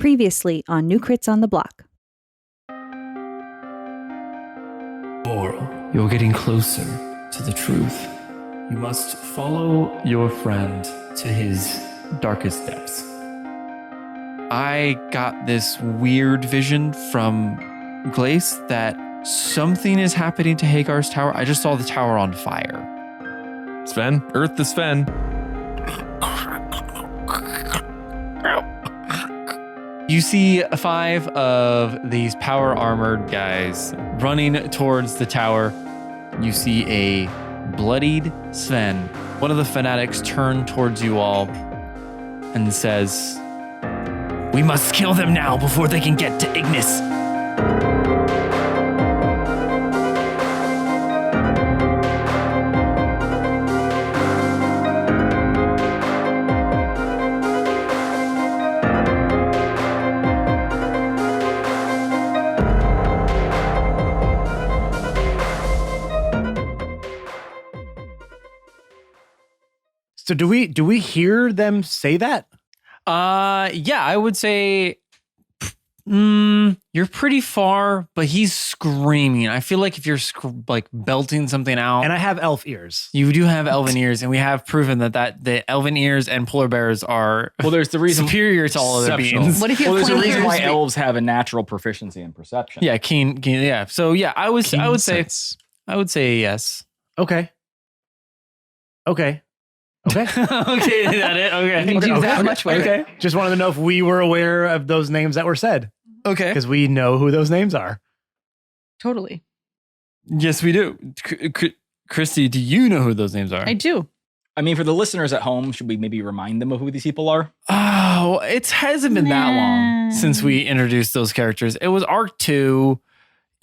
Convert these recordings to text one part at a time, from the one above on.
Previously on New Crits on the Block. Oral, you're getting closer to the truth. You must follow your friend to his darkest depths. I got this weird vision from Glace that something is happening to Hagar's tower. I just saw the tower on fire. Sven, Earth to Sven. You see 5 of these power armored guys running towards the tower. You see a bloodied Sven. One of the fanatics turn towards you all and says, "We must kill them now before they can get to Ignis." So do we hear them say that? Yeah, I would say you're pretty far, but he's screaming. I feel like if you're like belting something out, And I have elf ears. you do have elven ears, and we have proven that the elven ears and polar bears are There's the reason superior to all other exceptional. beings. What if you have There's a pointy reason why ears? elves have a natural proficiency in perception. Yeah, keen. Yeah. So yeah, I would say yes. Okay. Okay. Okay, is that it? Okay. You do that much with it. Okay. Just wanted to know if we were aware of those names that were said. Okay. Because we know who those names are. Totally. Yes, we do. Christy, do you know who those names are? I do. I mean, for the listeners at home, should we maybe remind them of who these people are? Oh, it hasn't been that long since we introduced those characters. It was Arc 2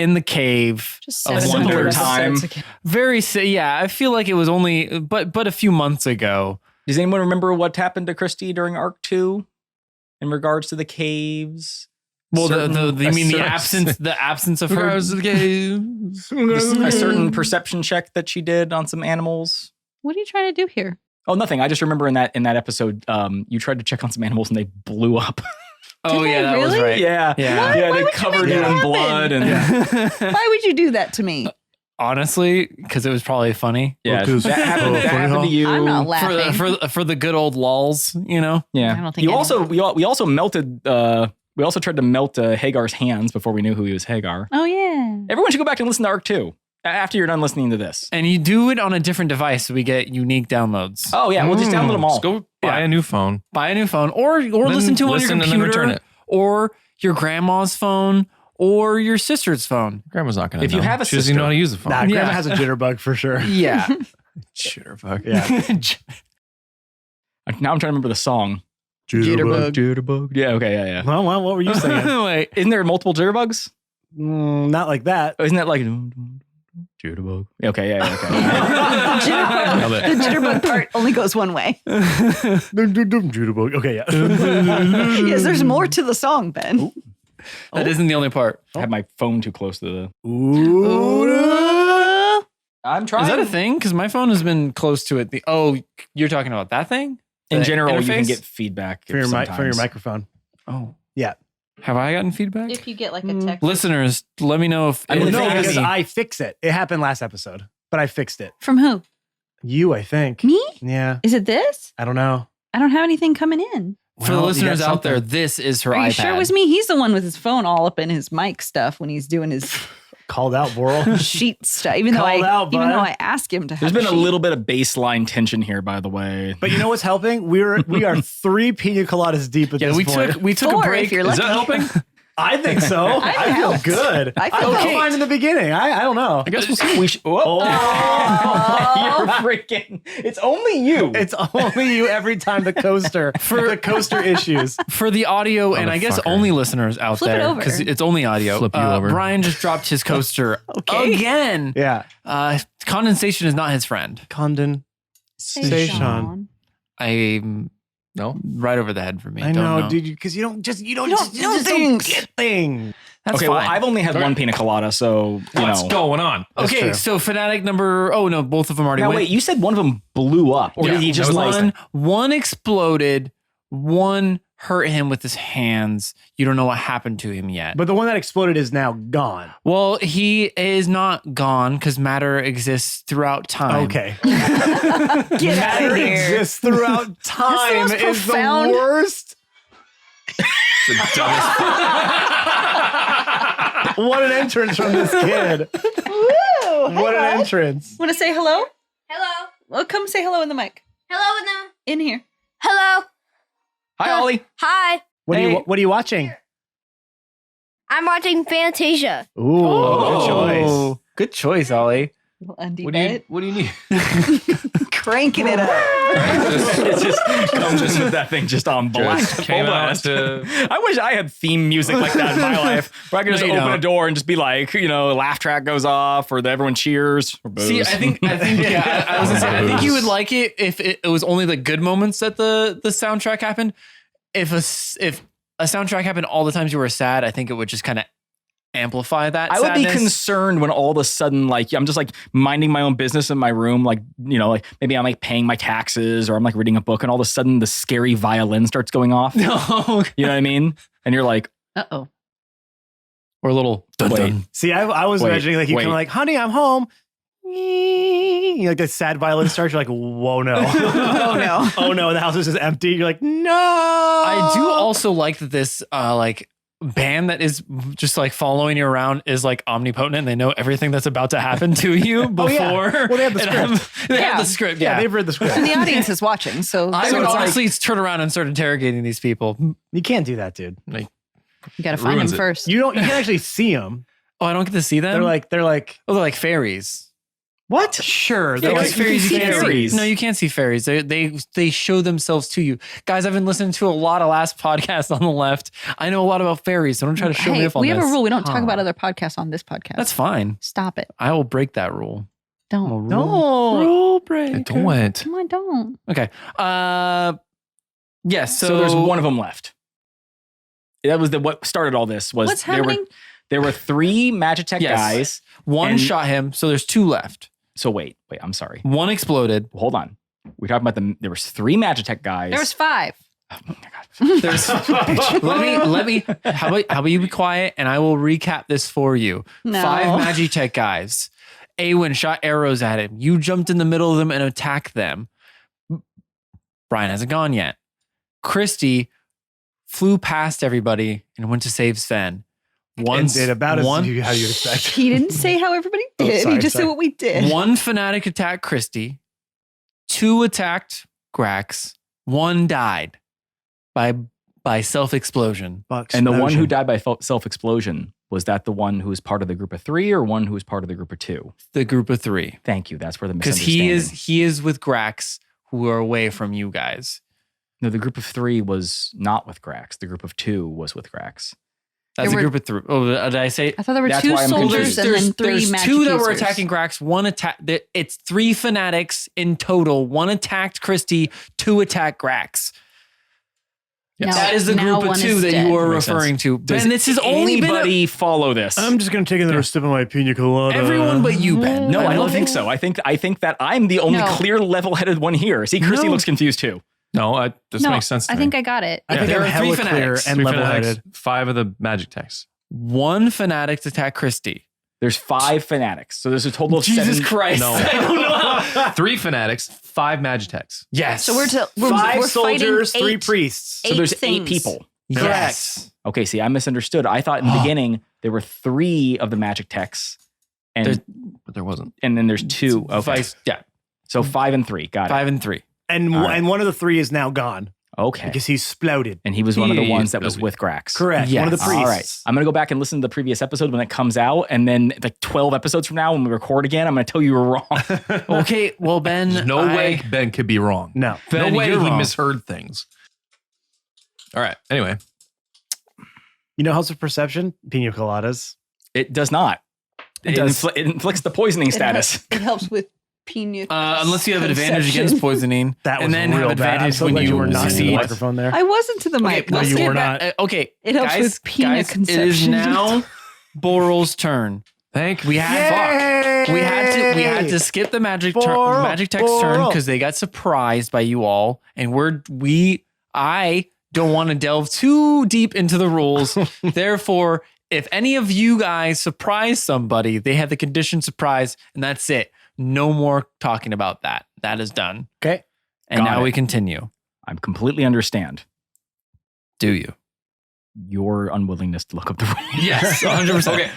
in the cave. Just of seven Wonder episodes. Time. Yeah, I feel like it was only but a few months ago. Does anyone remember what happened to Christy during Arc 2 in regards to the caves? Well, you mean the certain- absence of her? a certain perception check that she did on some animals? What are you trying to do here? Oh, nothing. I just remember in that episode, you tried to check on some animals and they blew up. Oh Did yeah, they that was really? right. Yeah. Yeah. Why They would you covered make you that in happen? blood and Why would you do that to me? Honestly, because it was probably funny. yeah, Well, 'cause- that happened to you. I'm not laughing. For the good old lulls, you know. Yeah. I don't think you any- also we also melted. We also tried to melt Hagar's hands before we knew who he was Hagar. Oh, yeah. Everyone should go back and listen to Arc 2 after you're done listening to this. And you do it on a different device, so we get unique downloads. Oh yeah, we'll just download them all. Let's go buy a new phone. Buy a new phone, or listen to it on your listen and then computer, return it. or your grandma's phone, or your sister's phone. Grandma's not going to If you have a she doesn't know sister- how to use the phone. Nah, Yeah. Grandma has a jitterbug for sure. Yeah. Jitterbug. Yeah. Now I'm trying to remember the song. Jitterbug. Jitterbug. Yeah. Okay. Yeah. Well, what were you saying? Wait. Isn't there multiple jitterbugs? Not like that. Isn't that like jitterbug? Okay. Yeah. Okay. Nailed it. The jitterbug part only goes one way. Jitterbug. Okay, yeah. Yes, there's more to the song, Ben. That isn't the only part. I have my phone too close to the. Ooh. I'm trying. Is that a thing? Because my phone has been close to it. You're talking about that thing? In The general, you can interface? get feedback For your sometimes. microphone. Oh. Yeah. Have I gotten feedback? If you get like a text. Listeners, let me know if I mean, if the No, thing because is- I fix it. It happened last episode, but I fixed it. From who? You, I think. Me? Yeah. Is it this? I don't know. I don't have anything coming in. for the Well, you listeners got out there, something. this is her Are iPad. you sure it was me? He's the one with his phone all up in his mic stuff when he's doing his Called out, Boral. sheet stuff. Even though Called out, even bud. though I asked him to have There's been a sheet. little bit of baseline tension here, by the way. But you know what's helping? We are 3 pina coladas deep at Yeah, this we point. took a Four, break. if you're Is lucky. that helping? I think so. I feel helped. good. I feel felt great. fine in the beginning. I don't know. I guess we'll see. Whoa. You're freaking. It's only you. It's only you every time the coaster for the coaster issues. For the audio and I guess Motherfucker. only listeners out Flip it there, over. because it's only audio. Flip you over. Brian just dropped his coaster Okay. again. Yeah. Condensation is not his friend. Condon. Say Sean. I'm No. right over the head for me. I Don't know, dude, because you don't don't just do don't things. get things. That's okay, fine. well, I've only had one pina colada, so you What's know. going on? That's Okay, true. so fanatic number. Oh no, both of them already Now went. wait, you said one of them blew up, or Yeah, did he that just was like? one exploded, one hurt him with his hands. You don't know what happened to him yet. But the one that exploded is now gone. Well, he is not gone because matter exists throughout time. Okay. Get out Matter of here. exists throughout time most is the profound. worst. The dumbest. What an entrance from this kid. Woo! What an entrance. Want to say hello? Hello. Well, come say hello in the mic. Hello, Anna. In here. Hello. Hi, Ollie. Hi. What Hey. are you watching? I'm watching Fantasia. Ooh, Oh, good choice. Good choice, Ollie. Little undie What do you bit. What do you need? Cranking it up. It just comes just with that thing just on blast. Just came Full out blast. to- I wish I had theme music like that in my life, where I could just No, you open a don't. door and just be like, laugh track goes off, or everyone cheers. Or boos. See, I think, yeah, I was gonna say, I think you would like it if it was only the good moments that the soundtrack happened. If a soundtrack happened all the times you were sad, I think it would just kind of amplify that. I would be sadness. concerned when all of a sudden, like, I'm just like minding my own business in my room, like, like maybe I'm like paying my taxes or I'm like reading a book, and all of a sudden the scary violin starts going off. No, You know what I mean? And you're like, Uh-oh. or a little dun Wait. dun. See, I was Wait, imagining like you wait. come like, honey, I'm home. You know, like that sad violin starts. You're like, whoa, no. Oh, no. Oh, no. The house is just empty. You're like, no. I do also like that this like band that is just like following you around is like omnipotent and they know everything that's about to happen to you before. Oh, yeah. Well, they have the And script. they Yeah. have the script. Yeah, Yeah. they've read the script. And the audience is watching, so I so would it's like, honestly turn around and start interrogating these people. You can't do that, dude. you got to find ruins him it. first. You can't actually see them. Oh, I don't get to see them. They're like, oh, they're like fairies. what? Sure. Yeah, They're because like fairies. You can't see. fairies. No, you can't see fairies. They show themselves to you, guys. I've been listening to a lot of last podcasts on the left. I know a lot about fairies, so don't try to show me Hey, off on we this. have a rule. We don't talk Huh. about other podcasts on this podcast. That's fine. Stop it. I will break that rule. Don't. No. Rule breaker. Don't. Come on, don't. Okay. Yes. so there's one of them left. That was what started all this. Was What's happening? There were 3 Magitech Yes. guys. One and- shot him, so there's 2 left. So wait, I'm sorry. One exploded. Hold on. We're talking about there was 3 Magitech guys. There was 5. Oh my God. There's let me how about you be quiet and I will recap this for you. No. 5 Magitech guys. Awen shot arrows at him. You jumped in the middle of them and attacked them. Brian hasn't gone yet. Christy flew past everybody and went to save Sven. And did about one, as how you'd expect. He didn't say how everybody Oh, did. sorry, he just sorry. said what we did. one fanatic attacked Christy. 2 attacked Grax. 1 died by self-explosion. And the one who died by self-explosion, was that the one who was part of the group of 3 or one who was part of the group of 2? The group of 3. Thank you. That's where the Because misunderstanding. he is with Grax, who are away from you guys. No, the group of 3 was not with Grax. The group of 2 was with Grax. That's There a were- group of 3. Oh, did I say? I thought there were That's 2 why I'm soldiers confused. and then 3 there's magic 2 that were users. attacking Grax. 1 attack. It's 3 fanatics in total. 1 attacked Christy. 2 attacked Grax. Now- That is the now group of one 2 is that dead. you were Makes sense. referring to. Does Ben, this has only been anybody follow this? I'm just going to take another sip of my pina colada. everyone but you, Ben. No, I don't love think you. so. I think that I'm the only No. clear, level-headed one here. See, Christy No. looks confused too. No, this No, makes sense to I me. think I got it. I think there I'm are 3 hella clear fanatics. and 3 level-headed. fanatics, 5 of the magic techs. 1 fanatic attacked Christy. There's 5 fanatics, so there's a total of 7. Christ. No. I don't know. 3 fanatics, 5 magitechs. Yes. So we're 5 soldiers, fighting 3 8 priests. So there's 8 things. people. Yes. Okay, see, I misunderstood. I thought in the beginning there were 3 of the magic techs, There's- But there wasn't. and then there's 2. Okay, Vice, yeah. so 5 and 3. Got 5 and 3. And All right. and one of the 3 is now gone it. Okay, because he's exploded. and he was one of the He ones that was exploded. with Grax. Correct. Yes. One of the priests. All right, I'm gonna go back and listen to the previous episode when it comes out, and then like 12 episodes from now when we record again, I'm gonna tell you you were wrong. Okay, well, Ben. There's no way Ben could be wrong. No. Ben, no way you're he wrong. misheard things. All right. Anyway, You know House of Perception? Pina coladas. It does not. It does. It inflicts the poisoning It status. helps, it helps with pina. Unless you have an advantage conception. against poisoning, That was and then real have bad. I'm advantage so when glad you you were not in the succeed. microphone there. I wasn't to the mic. no, let's you get were back- not. Okay, It helps guys, with pina guys, conception. It is now Boral's turn. thank We had we had to skip the magic Boral, magic text turn Boral. because they got surprised by you all, and I don't want to delve too deep into the rules. Therefore, if any of you guys surprise somebody, they have the condition surprise, and that's it. No more talking about that. That is done. Okay. And Got now it. we continue. I completely understand Do you? your unwillingness to look up the rules. Yes, 100%. Okay.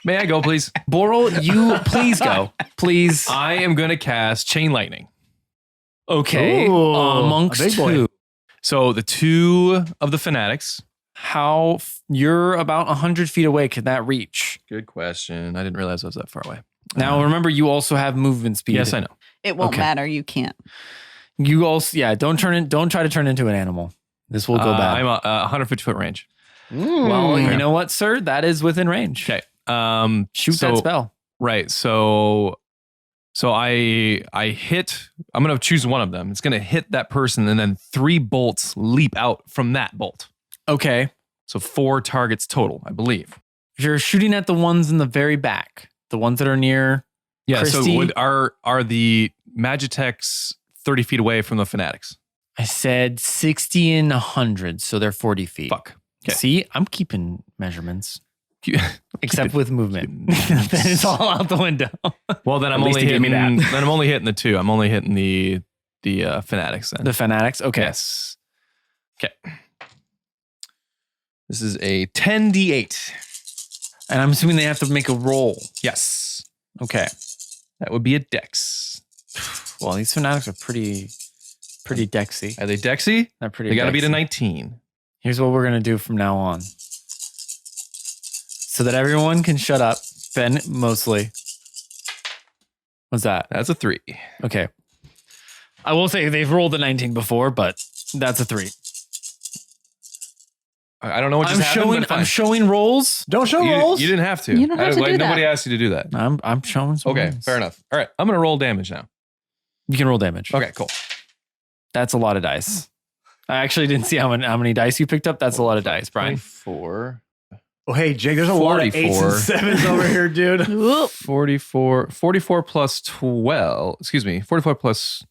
May I go, please? Boral, you please go. Please. I am going to cast Chain Lightning. Okay. Ooh, Amongst a big boy. two. So the two of the fanatics. You're about 100 feet away. Can that reach? Good question. I didn't realize I was that far away. Now, remember, you also have movement speed. Yes, I know. It won't Okay. matter. You can't. You also, don't try to turn into an animal. This will go bad. I'm a 150 foot range. Well, you know what, sir? That is within range. Okay. Shoot that spell. Right. So I hit. I'm gonna choose one of them. It's gonna hit that person, and then 3 bolts leap out from that bolt. Okay. So 4 targets total, I believe. You're shooting at the ones in the very back, the ones that are near. Yeah. Christy? So are the Magitechs 30 feet away from the fanatics? I said 60 and 100, so they're 40 feet. Fuck. Okay. See, I'm keeping measurements, Keep except it- with movement. keep it- Then it's all out the window. Well, then I'm At least only he gave me hitting. that. Then I'm only hitting the 2. I'm only hitting the fanatics. Then The fanatics. Okay. yes. Okay. This is a 10d8. And I'm assuming they have to make a roll. Yes. Okay. That would be a dex. Well, these fanatics are pretty dexy. Are they dexy? They're pretty. They got to beat a dexy. 19. Here's what we're gonna do from now on, so that everyone can shut up. Ben, mostly. What's that? That's a 3. Okay. I will say they've rolled a 19 before, but that's a 3. I don't know what just happened, but I'm fine. showing rolls. Don't show You, rolls. you didn't have to. You don't have to do Nobody that. asked you to do that. I'm showing some Okay, rolls. fair enough. All right, I'm gonna roll damage now. You can roll damage. Okay, cool. That's a lot of dice. I actually didn't see how many dice you picked up. That's a lot of dice, Brian. 4, Oh, hey, Jake, there's a lot of 8s and 44. 7s over here, dude. Whoop. 44 plus 12. Excuse me. 44 plus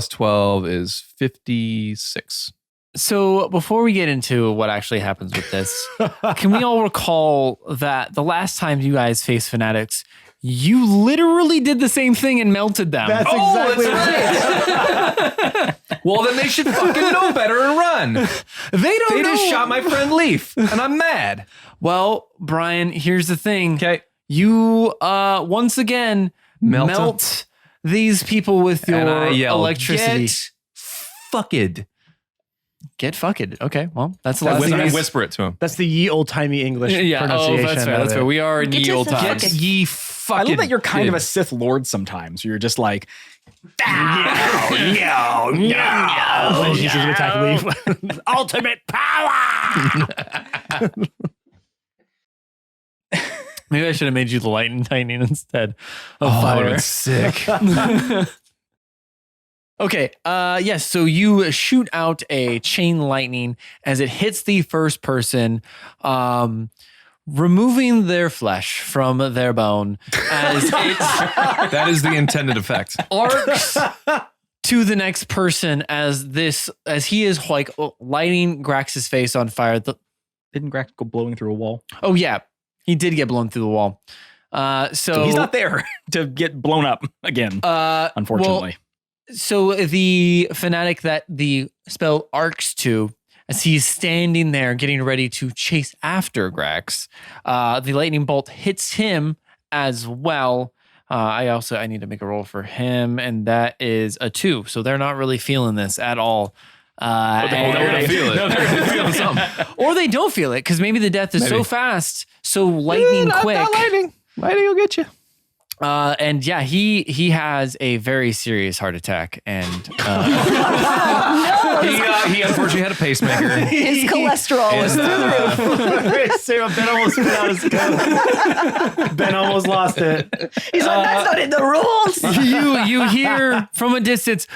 12 is 56. So before we get into what actually happens with this, can we all recall that the last time you guys faced fanatics, you literally did the same thing and melted them? That's exactly right. Well, then they should fucking know better and run. They don't They know. just shot my friend Leaf, and I'm mad. Well, Brian, here's the thing. Okay. You once again Melt 'em. melt these people with your And I yell, electricity. Get fucked. Get fucked. Okay, well, that's the I last whisper, thing. I whisper it to him. That's the ye old timey English pronunciation. that's fair. of That's it. fair. We are in Get ye your old fucking- times. Get ye I fucking. love that you're kind of a did. Sith Lord sometimes. You're just like, No. And she's gonna attack Leaf. ultimate power. Maybe I should have made you the lightning instead of Oh, that fire. would've been sick. Okay. Yes. So you shoot out a chain lightning as it hits the first person, removing their flesh from their bone as it That is the intended effect. arcs to the next person as he is like lighting Grax's face on fire. Didn't Grax go blowing through a wall? Oh yeah, he did get blown through the wall. So He's not there to get blown up again, unfortunately. So the fanatic that the spell arcs to, as he's standing there getting ready to chase after Grax, the lightning bolt hits him as well. I need to make a roll for him, and that is a 2. So they're not really feeling this at all. They're gonna feel it. They're gonna feel something. Or they don't feel it because maybe the death is so Maybe. fast, so lightning quick. Lightning will get you. And yeah, he has a very serious heart attack, and He unfortunately had a pacemaker. His cholesterol is through the roof. Sarah, Ben almost spit out his gun. Ben almost lost it. He's like, that's not in the rules. you hear from a distance,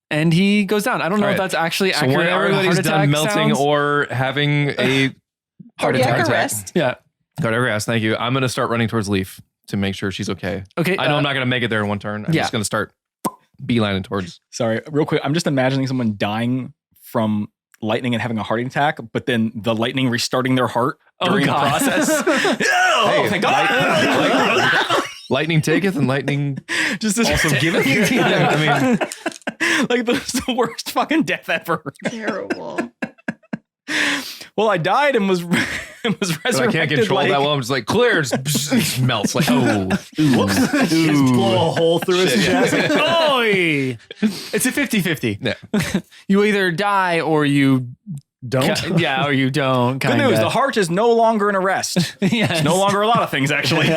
and he goes down. I don't know if All right. that's actually So accurate. when everybody's heart done attack melting sounds. or having a heart Cardiac attack, arrest. Yeah. cardiac arrest. Thank you. I'm gonna start running towards Leaf to make sure she's okay. Okay. I know I'm not gonna make it there in one turn. I'm yeah. just gonna start. beelining towards. Sorry, real quick. I'm just imagining someone dying from lightning and having a heart attack, but then the lightning restarting their heart during the process. Oh, thank God. Lightning taketh and lightning Just this also giveth. I mean, like that's the worst fucking death ever. Terrible. Well, I died and was resurrected. I can't control like, that well. I'm just like, clear. It just melts. Like, oh, Whoops. Just blow a hole through his chest. Oy! It's a 50-50. yeah. You either die or you Don't. yeah, or you don't. Good Kinda. news, the heart is no longer an arrest. Yes. It's no longer a lot of things, actually.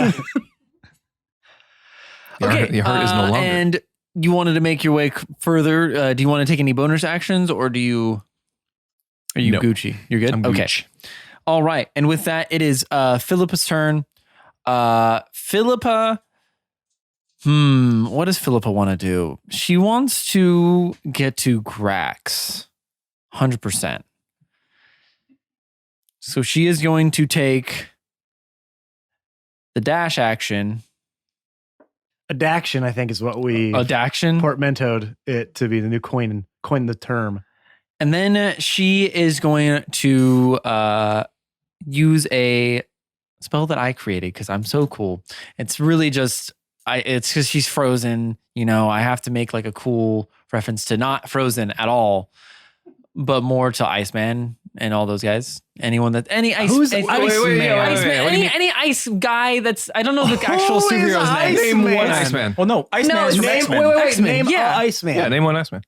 Okay, Your heart is no longer. And you wanted to make your way further. Do you want to take any bonus actions, or are you No. Gucci? You're good. I'm Okay. Gucci. All right. And with that, it is Philippa's turn. Philippa. What does Philippa want to do? She wants to get to Grax. 100%. So she is going to take the dash action. Adaction, I think, is what we Adaction. portmanteaued it to be the new coin the term. And then she is going to use a spell that I created because I'm so cool. It's really just it's because she's frozen. You know, I have to make like a cool reference to not frozen at all, but more to Iceman and all those guys. Anyone that any ice, Who's ice, Iceman? Iceman, What do you mean? any ice guy that's I don't know the actual Who is superhero's name. Iceman? Name one Iceman. Well, no, Iceman No, is from name- X-Men. Wait, X-Men, name yeah. Iceman. Yeah, name one Iceman.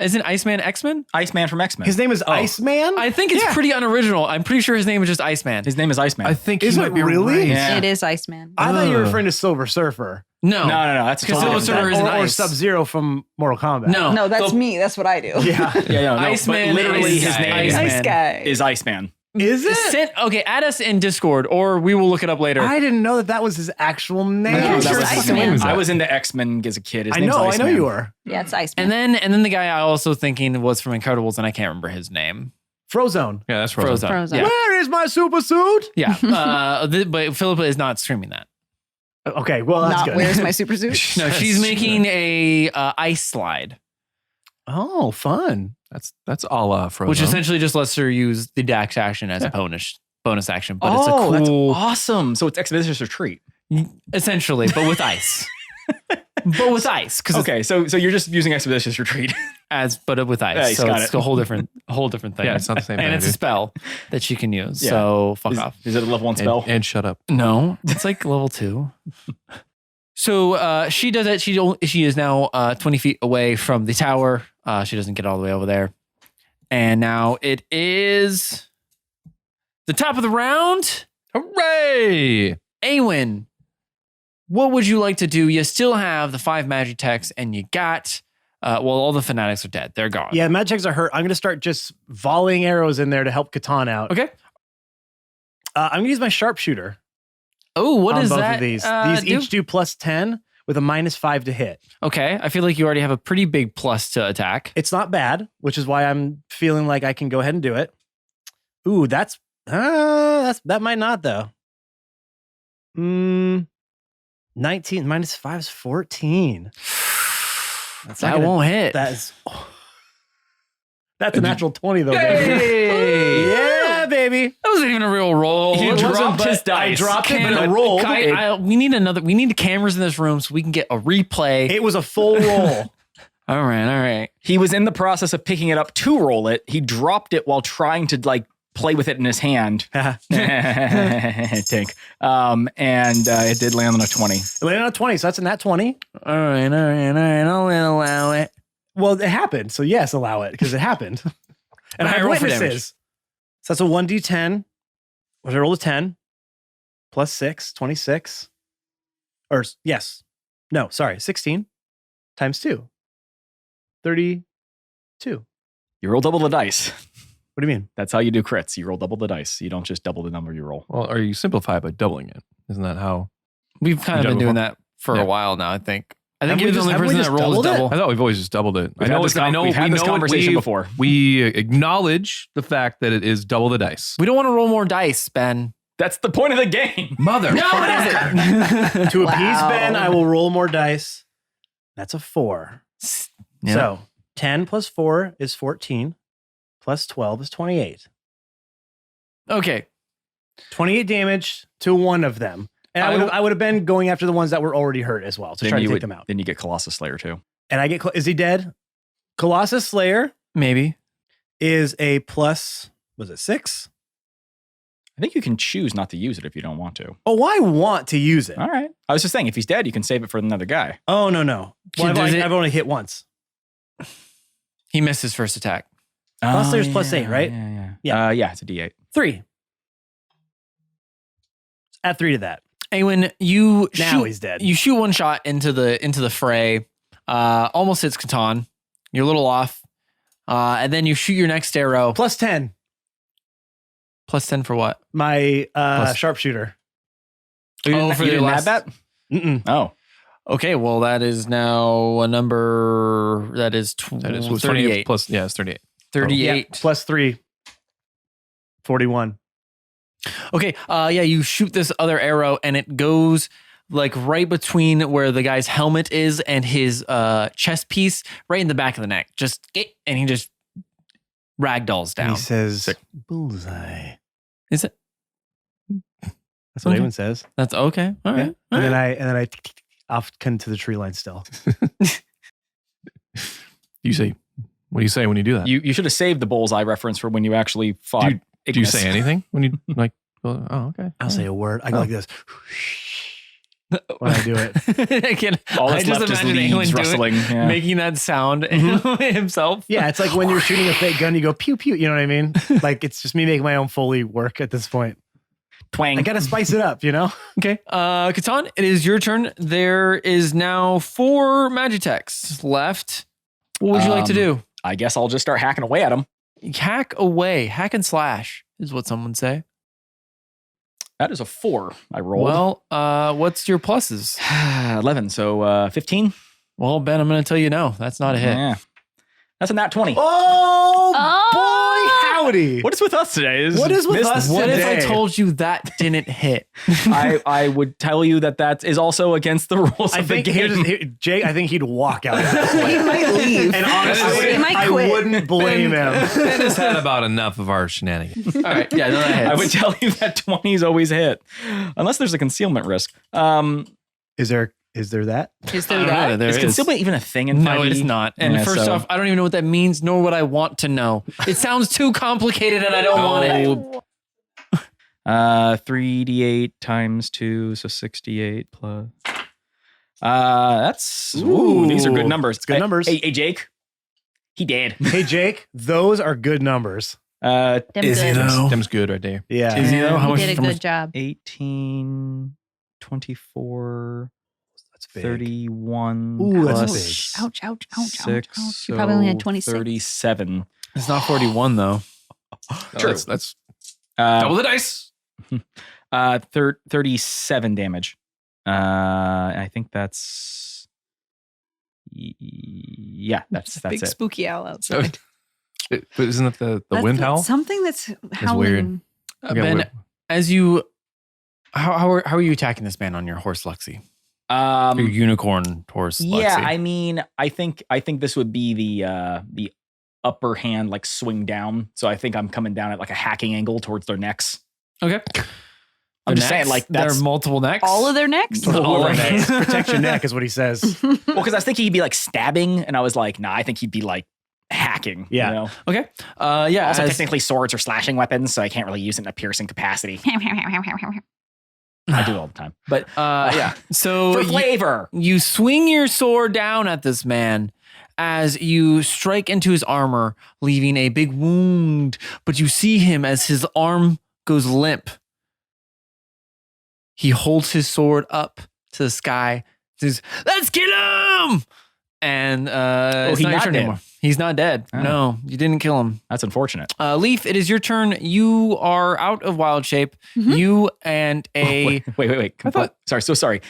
Isn't Iceman X-Men? Iceman from X-Men. His name is Iceman? I think it's Yeah. pretty unoriginal. I'm pretty sure his name is just Iceman. His name is Iceman. I think Is he it might be really? right. Yeah. It is Iceman. I thought you were Ugh. referring to Silver Surfer. No, no. That's Because totally Silver different. Surfer is an or ice. Sub-Zero from Mortal Kombat. No, No, that's The- me. That's what I do. Yeah. Yeah, no, Iceman but literally is his name Iceman. Ice guy. is Iceman. Is it? Okay, add us in Discord, or we will look it up later. I didn't know that was his actual name. Yeah, that it's was just his Iceman. name. Is that? I was into X-Men as a kid. His I name's know Iceman. you were. Yeah, it's Iceman. and then the guy I also thinking was from Incredibles, and I can't remember his name. Frozone. Yeah, that's Frozen. Frozen. Yeah, Where is my super suit? yeah. But Philippa is not streaming that. Okay, well, that's Not good. where's my super suit? No, she's making a ice slide, Oh, fun. That's a la Frozen. which essentially just lets her use the dash action as a bonus action. But it's a Oh, that's cool, awesome. So it's Expedition's Retreat. essentially, but with ice. But with ice, because Okay, so you're just using Expedition's Retreat. but with ice, Nice, so got it's it. a whole different thing. Yeah, it's not the same and thing, it's a dude. spell that she can use. Yeah. So fuck off. Is it a level 1 spell? And shut up. No, it's like level 2. So she does it. She is now 20 feet away from the tower. She doesn't get all the way over there. And now it is the top of the round. Hooray! Awen, what would you like to do? You still have the 5 magic techs, and you got all the fanatics are dead. They're gone. Yeah, magic checks are hurt. I'm going to start just volleying arrows in there to help Catan out. Okay. I'm going to use my sharpshooter. Oh, what on is both that? of these. do? Each do plus 10 with a -5 to hit. Okay. I feel like you already have a pretty big plus to attack. It's not bad, which is why I'm feeling like I can go ahead and do it. Ooh, that might not though. 19 -5 is 14. That's not That gonna- won't hit. That's a natural 20 though, baby. Hey! Yeah, baby. That wasn't even a real roll. He It wasn't, dropped but his dice. I dropped it, but Can- it rolled. we need cameras in this room so we can get a replay. It was a full roll. All right. He was in the process of picking it up to roll it. He dropped it while trying to like play with it in his hand. Tank. And it did land on a 20. It landed on a 20, so that's a nat 20. All right. I'll allow it. Well, it happened. So yes, allow it because it happened. And I I have roll for witnesses. So that's a 1d10. What did I roll a 10? Plus 6, 26. Or yes. No, sorry, 16 times 2. 32. You roll double the dice. What do you mean? That's how you do crits. You roll double the dice. You don't just double the number you roll. Well, or you simplify it by doubling it. Isn't that how? We've kind of done been doing before? that for Yeah. a while now, I think. I Have think we you're the just- only have we person that just rolls doubled it? double. I thought we've always just doubled it. We've had this conversation before. We acknowledge the fact that it is double the dice. We don't want to roll more dice, Ben. That's the point of the game. Mother. No, it isn't. To appease Wow. Ben, I will roll more dice. That's a 4. Yeah. So 10 plus 4 is 14. Plus 12 is 28. Okay. 28 damage to one of them. And I would have been going after the ones that were already hurt as well to try to take them out. Then you get Colossus Slayer too. And I get, is he dead? Colossus Slayer Maybe. is a plus, was it 6? I think you can choose not to use it if you don't want to. Oh, I want to use it. All right. I was just saying, if he's dead, you can save it for another guy. Oh, no. Well, I've only hit once. He missed his first attack. Colossus Slayer's plus 8, right? Yeah, it's a D8. 3. Add 3 to that. Awen, you Now he's dead. You shoot one shot into the fray. Almost hits Catan. You're a little off. And then you shoot your next arrow. Plus 10. Plus 10 for what? My sharpshooter. You for didn't your add that? Mm-mm. Oh. Okay, well, that is now a number that is, That is 38. plus, it's 38. 38. Yeah, plus 3. 41. Okay, you shoot this other arrow and it goes like right between where the guy's helmet is and his chest piece, right in the back of the neck. And he just ragdolls down. And he says, bullseye. Is it? That's what Okay. everyone says. That's okay. All right. And then I off to the tree line still. You say, what do you say when you do that? You should have saved the bullseye reference for when you actually fought. Do you say anything when you like? Oh, okay. I'll say a word. I go like this when I do it. Again, All I that's just left is imagine leaves Awen rustling. Yeah. making that sound himself. Yeah, it's like when you're shooting a fake gun, you go pew pew. You know what I mean? Like it's just me making my own Foley work at this point. Twang. I gotta spice it up, you know? Okay. Catan, it is your turn. There is now 4 Magitechs left. What would you like to do? I guess I'll just start hacking away at him. Hack away. Hack and slash is what some would say. That is a 4 I rolled. Well, what's your pluses? 11, so 15. Well, Ben, I'm going to tell you no. That's not a hit. Yeah. That's a nat 20. Oh, boy, howdy. What is with us today? What is with us What if today? I told you that didn't hit? I would tell you that is also against the rules I of the think game. Jake, I think he'd walk out. At that point. He might leave. And honestly, He might I quit. wouldn't blame him. Ben has had about enough of our shenanigans. All right. Yeah, no, that hits. I would tell you that 20s always hit, unless there's a concealment risk. Is there that? Is I there don't know, that? there Is is. concealment even a thing in 5e? No, it is not. And Yeah, first so- off, I don't even know what that means, nor would I want to know. It sounds too complicated and I don't want it. 3d8 times 2, so 68 plus. That's these are good numbers. It's good numbers. Hey, Jake, he did. Hey, Jake, those are good numbers. Them Is he good. though? Them's good right there. Yeah. Is he though? How He much? did a how much- good job. 18, 24, That's big. 31 Ooh, that's plus big. Ouch, ouch, ouch, ouch, 6, ouch. You probably only had so 26. 37. It's not 41 though. No, that's Uh, double the dice. 37 damage. I think that's that's Big it. spooky owl outside. But isn't it the That's wind howl? Something that's howling. weird. Okay, Ben, wait. as you, how are you attacking this man on your horse Lexi? Your unicorn horse Lexi? Yeah, I mean, I think this would be the upper hand, like swing down. So I think I'm coming down at like a hacking angle towards their necks. Okay. I'm Their just saying, necks? like there that's are multiple necks. All of their necks? All Right. of them. Protect your neck is what he says. well, because I was thinking he'd be like stabbing, and I was like, nah, I think he'd be like hacking. Yeah. You know? Okay. Yeah. Also, as- technically, swords are slashing weapons, so I can't really use it in a piercing capacity. I do it all the time, but yeah. So for you- flavor. You swing your sword down at this man as you strike into his armor, leaving a big wound. But you see him as his arm goes limp. He holds his sword up to the sky, says, "Let's kill him!" And it's he's not your not turn dead. anymore. He's not dead. Oh. No, you didn't kill him. That's unfortunate. Leaf, it is your turn. You are out of wild shape. Mhm. You and a Wait. I thought- Sorry.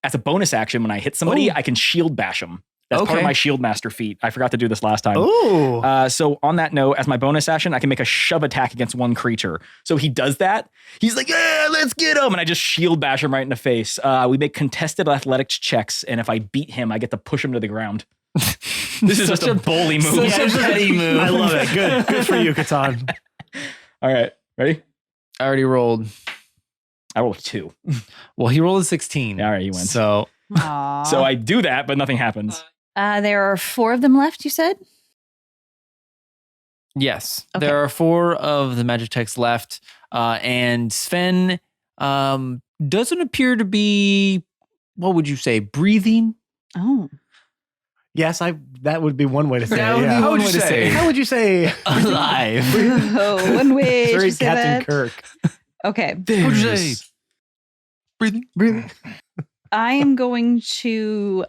As a bonus action, when I hit somebody, Oh. I can shield bash them. That's part Okay. of my shield master feat. I forgot to do this last time. Ooh. So on that note, as my bonus action, I can make a shove attack against one creature. So he does that. He's like, yeah, let's get him. And I just shield bash him right in the face. We make contested athletics checks. And if I beat him, I get to push him to the ground. This is just a bully move. Such a petty move. I love it. Good for you, Catan. All right, ready? I already rolled. I rolled 2. Well, he rolled a 16. All right, you win. So Aw. So I do that, but nothing happens. There are 4 of them left, you said? yes, Okay. there are 4 of the magic texts left, and Sven doesn't appear to be. What would you say? Breathing. Oh. Yes, that would be one way to say That it. would be Yeah. one way to say it. How would you say? Alive. Oh, one way Very to say Captain that. Kirk. Okay. What'd you say? Breathing. I am going to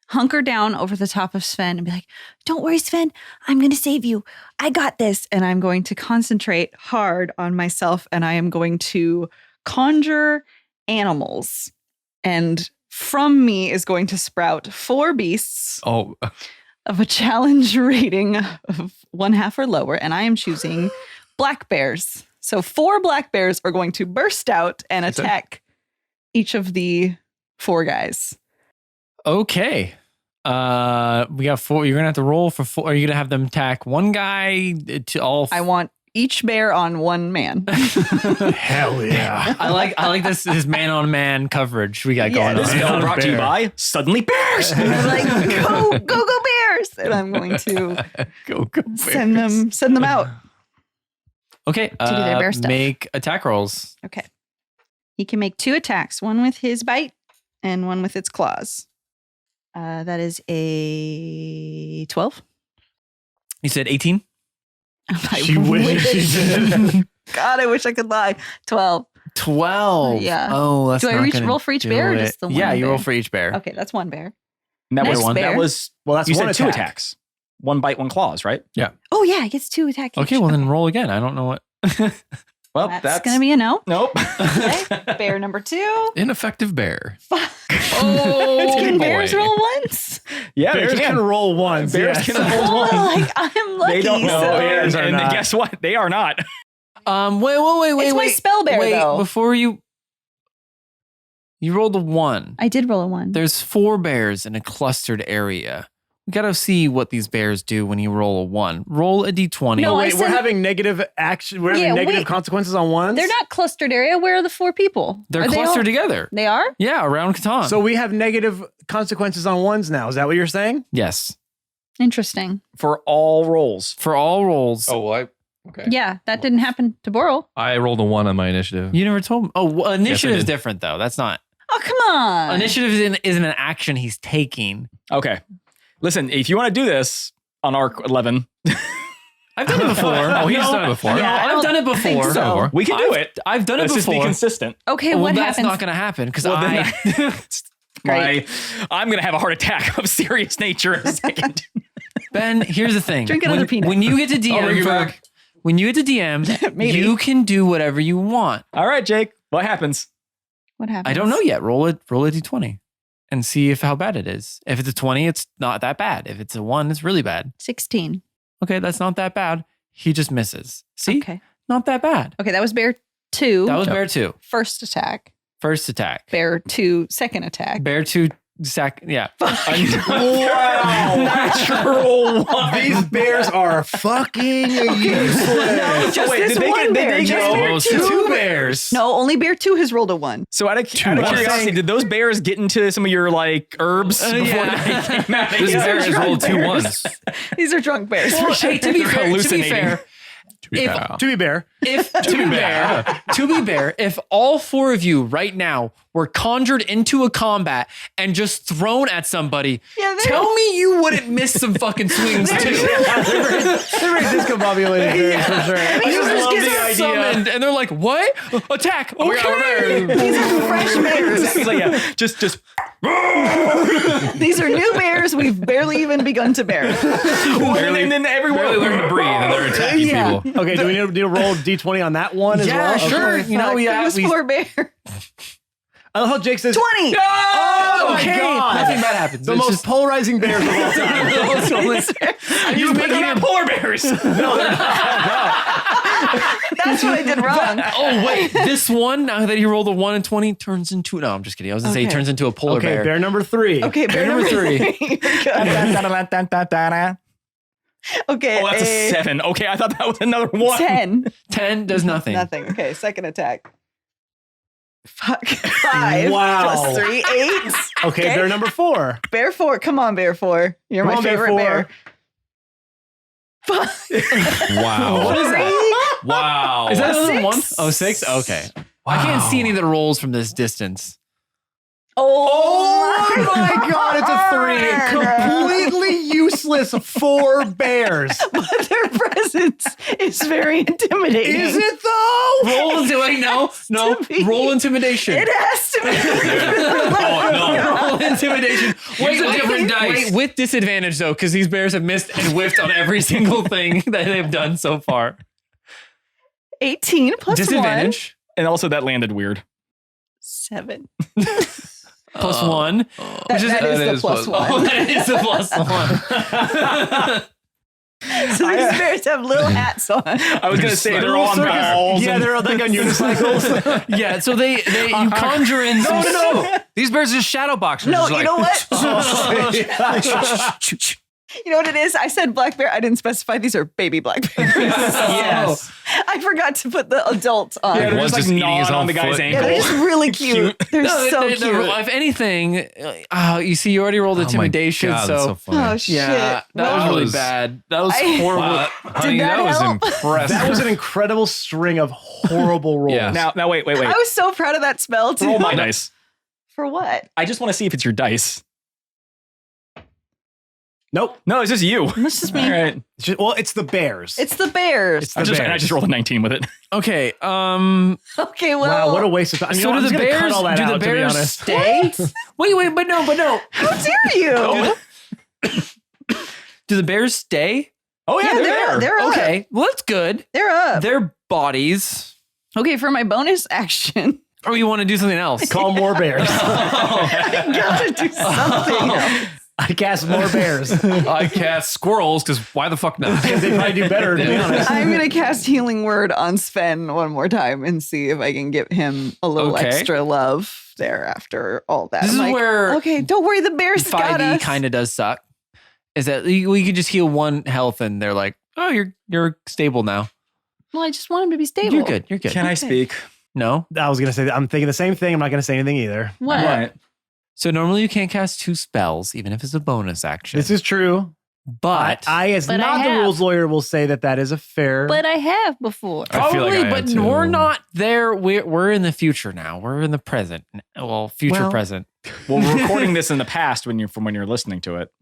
hunker down over the top of Sven and be like, don't worry, Sven. I'm going to save you. I got this. And I'm going to concentrate hard on myself and I am going to conjure animals. And from me is going to sprout 4 beasts Oh, of a challenge rating of 1/2 or lower. And I am choosing black bears. So 4 black bears are going to burst out and attack each of the 4 guys. Okay. We got 4. You're gonna have to roll for 4. Are you gonna have them attack one guy to all? I want each bear on one man. Hell yeah. I like this man on man coverage we got Yeah, going This on. spell brought to you by Suddenly Bears. I'm like, go bears! And I'm going to Go send them out. Okay. do their bear stuff. Make attack rolls. Okay. He can make 2 attacks, one with his bite and one with its claws. That is a 12. You said 18. She wishes she did. God, I wish I could lie. 12. 12. Yeah. Oh, that's Do I not gonna roll for each do bear or it. just the one Yeah, you roll bear? for each bear. Okay, that's one bear. And that Nice was bear. that was Well, that's you one said 2 attack. attacks. 1 bite, 1 claws, right? Oh, yeah, it gets 2 attacks. Okay, well then roll again. I don't know what. Well, that's going to be a no. nope. Okay. Bear number 2. ineffective bear. Oh, Can boy. bears roll once? Yeah, Bears they can roll once. Bears yes. can roll Oh, one. like I'm lucky. They don't know. so- Bears are and not. guess what? They are not. Wait. It's my spell bear, Wait, though. before you rolled a 1. I did roll a 1. There's 4 bears in a clustered area. We gotta see what these bears do when you roll a 1. Roll a d20. No, Oh, I wait, we're said- having negative action. We're having Yeah, negative wait. consequences on ones. They're not clustered area. Where are the 4 people? They're Are they clustered all- together. They are? Yeah, around Catan. So we have negative consequences on ones now. Is that what you're saying? yes, Interesting. For all rolls. for all rolls. Oh, well, okay. Yeah, that didn't happen to Boral. I rolled a 1 on my initiative. You never told me. Oh, well, initiative's did. different though. That's not Oh, come on. initiative isn't an action he's taking. Okay. Listen, if you want to do this on arc 11, I've done it before. Oh, he's done it before. Yeah, I I've don't done it think before. so. we can do it. I've done it Let's just be before. consistent. Okay, Well, what that's happens? not going to happen because Well, then Great. I'm going to have a heart attack of serious nature in a second. Ben, here's the thing. Drink another when, peanut. when you get to I'll bring DM, you back. when you get to DM, Maybe. you can do whatever you want. All right, Jake. What happens? What happens? I don't know yet. Roll a d20 and see how bad it is. If it's a 20, it's not that bad. If it's a 1, it's really bad. 16. Okay, that's not that bad. He just misses. See? Okay. Not that bad. Okay, that was bear 2. That was bear 2. first attack. First attack. Bear 2, second attack. Bear 2 yeah. Wow. Natural one. These bears are fucking useless. Just wait, this did they one get- did bear. they Just get bear almost 2. 2 bears. No, only bear 2 has rolled a 1. So out of curiosity, did those bears get into some of your like herbs before yeah. they came out? This bear has rolled 2 bears. 1s. These are drunk bears. Well, for sure. hey, to be They're fair, hallucinating. If- To be bear. to be fair, if all 4 of you right now were conjured into a combat and just thrown at somebody, Yeah, they- tell me you wouldn't miss some fucking swings too. They're very discombobulated bears for sure. I just love the idea. Summoned, and they're like, "What? Attack! Okay." These are fresh bears. Exactly, yeah. Just These are new bears we've barely even begun to bear. and then everyone Barely learn to breathe and they're attacking Yeah. people. Okay, do we need to roll d20 on that one as Yeah, well? sure. Okay. You know, we Fuck, have this we. poor bear. I love how Jake says 20. Oh, my okay. God. Nothing bad happens. the It's most just- polarizing bears of all time. you making up polar bears. That's That's what I did wrong. Oh, wait. This one, now that he rolled a 1 and 20, turns into... No, I'm just kidding. I was going to say he Okay. turns into a polar Okay, bear. bear number 3. Okay, bear number 3. Okay, Oh, that's a 7. Okay, I thought that was another 1. 10. 10 does nothing. Nothing. Okay, second attack. Fuck. 5 Wow. plus 3, 8. Okay, bear number 4. Bear 4. Come on, Bear 4. You're Come my on, Bear favorite 4. bear. Wow. What is that? Wow. Is that A another 1? 6? Oh, 6? Okay. I can't see any of the rolls from this distance. Oh, my God, it's a 3. Completely useless 4 bears. But their presence is very intimidating. Is it though? Roll into... Wait, no. to be. Roll intimidation. It has to be. Oh, no. Roll intimidation. Use a different dice. Wait, with disadvantage though, because these bears have missed and whiffed on every single thing that they've done so far. 18 plus Disadvantage. And also that landed weird. 1. 7. Plus 1. Which is that is the plus 1. Oh, that is the plus 1. So these bears have little hats on. I was going to say they're all on balls. Yeah, and- they're like on unicycles. Yeah, so they you conjure in some... No. These bears are just shadow boxers. No, Just you like, know what? You know what it is? I said black bear. I didn't specify these are baby black bears. Yes. I forgot to put the adults on. Yeah, they're One's just just like eating his gnawing on own the guy's foot. Yeah, they're ankle. just really cute. They're No, so they- cute. if anything, you see, you already rolled Oh my intimidation, God, that's so funny. Oh shit! yeah, that was Well, really bad. That was horrible. Wow, honey, that that was help? impressive. That was an incredible string of horrible rolls. Yeah. Now wait. I was so proud of that spell too. Roll my dice. For what? I just want to see if it's your dice. Nope. No, it's just you. This is me. All right. Well, it's the bears. It's the bears. It's I bears. just rolled a 19 with it. Okay, Okay, well. Wow, what a waste of time. You so know, I'm do the just gonna cut bears? all that Do the out, to be bears honest. stay? Wait, but no. How dare you? Do the bears stay? Oh yeah, Yeah, they're up. Okay, well that's good. They're up. Their bodies. Okay, for my bonus action, Or you want to do something else? Call more bears. I gotta do something else. I cast more bears. I cast squirrels because why the fuck not? They probably do better, to be honest. I'm gonna cast Healing Word on Sven one more time and see if I can give him a little Okay. extra love there after all that. This I'm is like, where okay, don't worry, the bears got 5e us. kind of does suck. Is that we could just heal 1 health and they're like, oh, you're stable now. Well, I just want him to be stable. You're good. You're good. Can I Okay. speak? No. I was going to say that. I'm thinking the same thing. I'm not going to say anything either. What? What? So normally you can't cast 2 spells, even if it's a bonus action. This is true. but I as But I not the have. rules lawyer, will say that that is a fair. But I have before. I feel like probably, I am but too. we're not there. We're in the future now. We're in the present. Well, future Well- present. Well, we're recording this in the past when you're listening to it.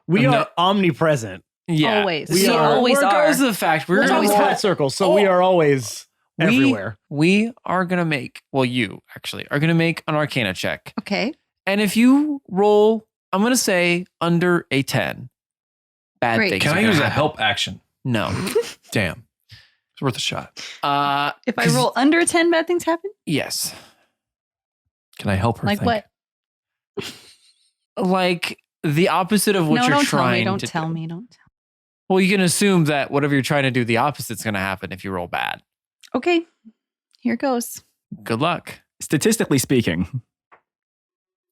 we No. are omnipresent. Yeah. Always. We so are- always regardless are. of the fact, we're We're gonna always always flat circle, so we are always everywhere. We are gonna make. Well, you actually are gonna make an Arcana check, Okay. and if you roll, I'm gonna say under a 10, bad Great. things. Can are I gonna use a happen. help action? No. Damn. It's worth a shot. If I 'Cause- roll under a 10, bad things happen? Yes. Can I help her Like think? what? Like the opposite of what no, you're don't trying tell me. Don't to tell do. me. Don't tell Well, you can assume that whatever you're trying to do, the opposite's going to happen if you roll bad. me. Okay. Here goes. Good luck. Statistically speaking,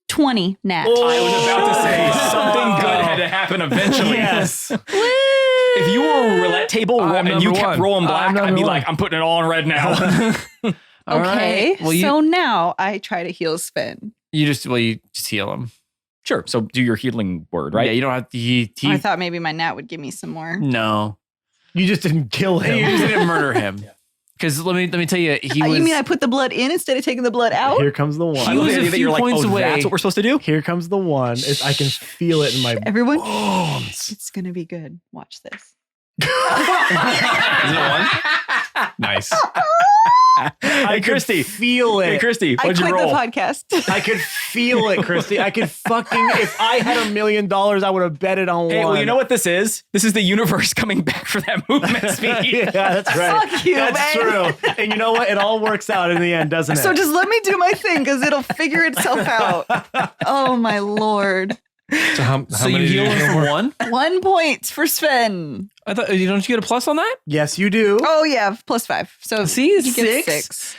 20 nat. I was about to say Oh. something good had to happen eventually. Yes. If you were a roulette table I'm and you number kept one. rolling black, I'm I'd number be one. like, I'm putting it all in red now. All Okay. right. Well, you so now I try to heal Sven. you just heal him, Sure. So do your healing word, right? Yeah, you don't have to. He I thought maybe my nat would give me some more. no. You just didn't kill You him. just didn't murder him. Because let me tell you, he was. You mean I put the blood in instead of taking the blood out? Here comes the I one. He love was the a idea that few you're like, points oh, away. that's what we're supposed to do? Here comes the one. I can feel it in my Everyone, bones. it's going to be good. Watch this. Is it a one? Nice. I could Christy. feel Hey, it. Christy, I what'd you quit roll? the podcast. I could feel it, Christy. I could fucking. If I had $1 million, I would have betted on Hey, one. well, you know what this is? This is the universe coming back for that movement speed. Yeah, that's right. Fuck you, That's man. true. And you know what? It all works out in the end, doesn't it? So just let me do my thing because it'll figure itself out. Oh my lord. So how So you many heal do him for one? 1 point for Sven. I thought don't you get a plus on that? Yes, you do. Oh yeah, +5. So See, it's he gets 6.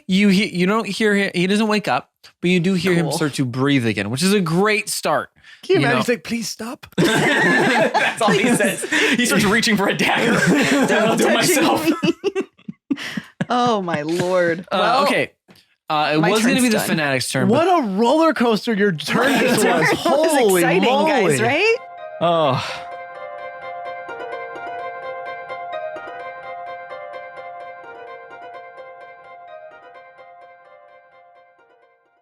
You don't hear him. He doesn't wake up, but you do hear him Cool. start to breathe again, which is a great start. Can you You imagine? know. He's like, please stop. That's all he says. He starts reaching for a dagger. I'll do it myself. Oh my lord. Well, Okay. It my was going to turn's be the done. fanatic's turn. What a roller coaster your turn just was. It Holy exciting, moly. guys, right? Oh,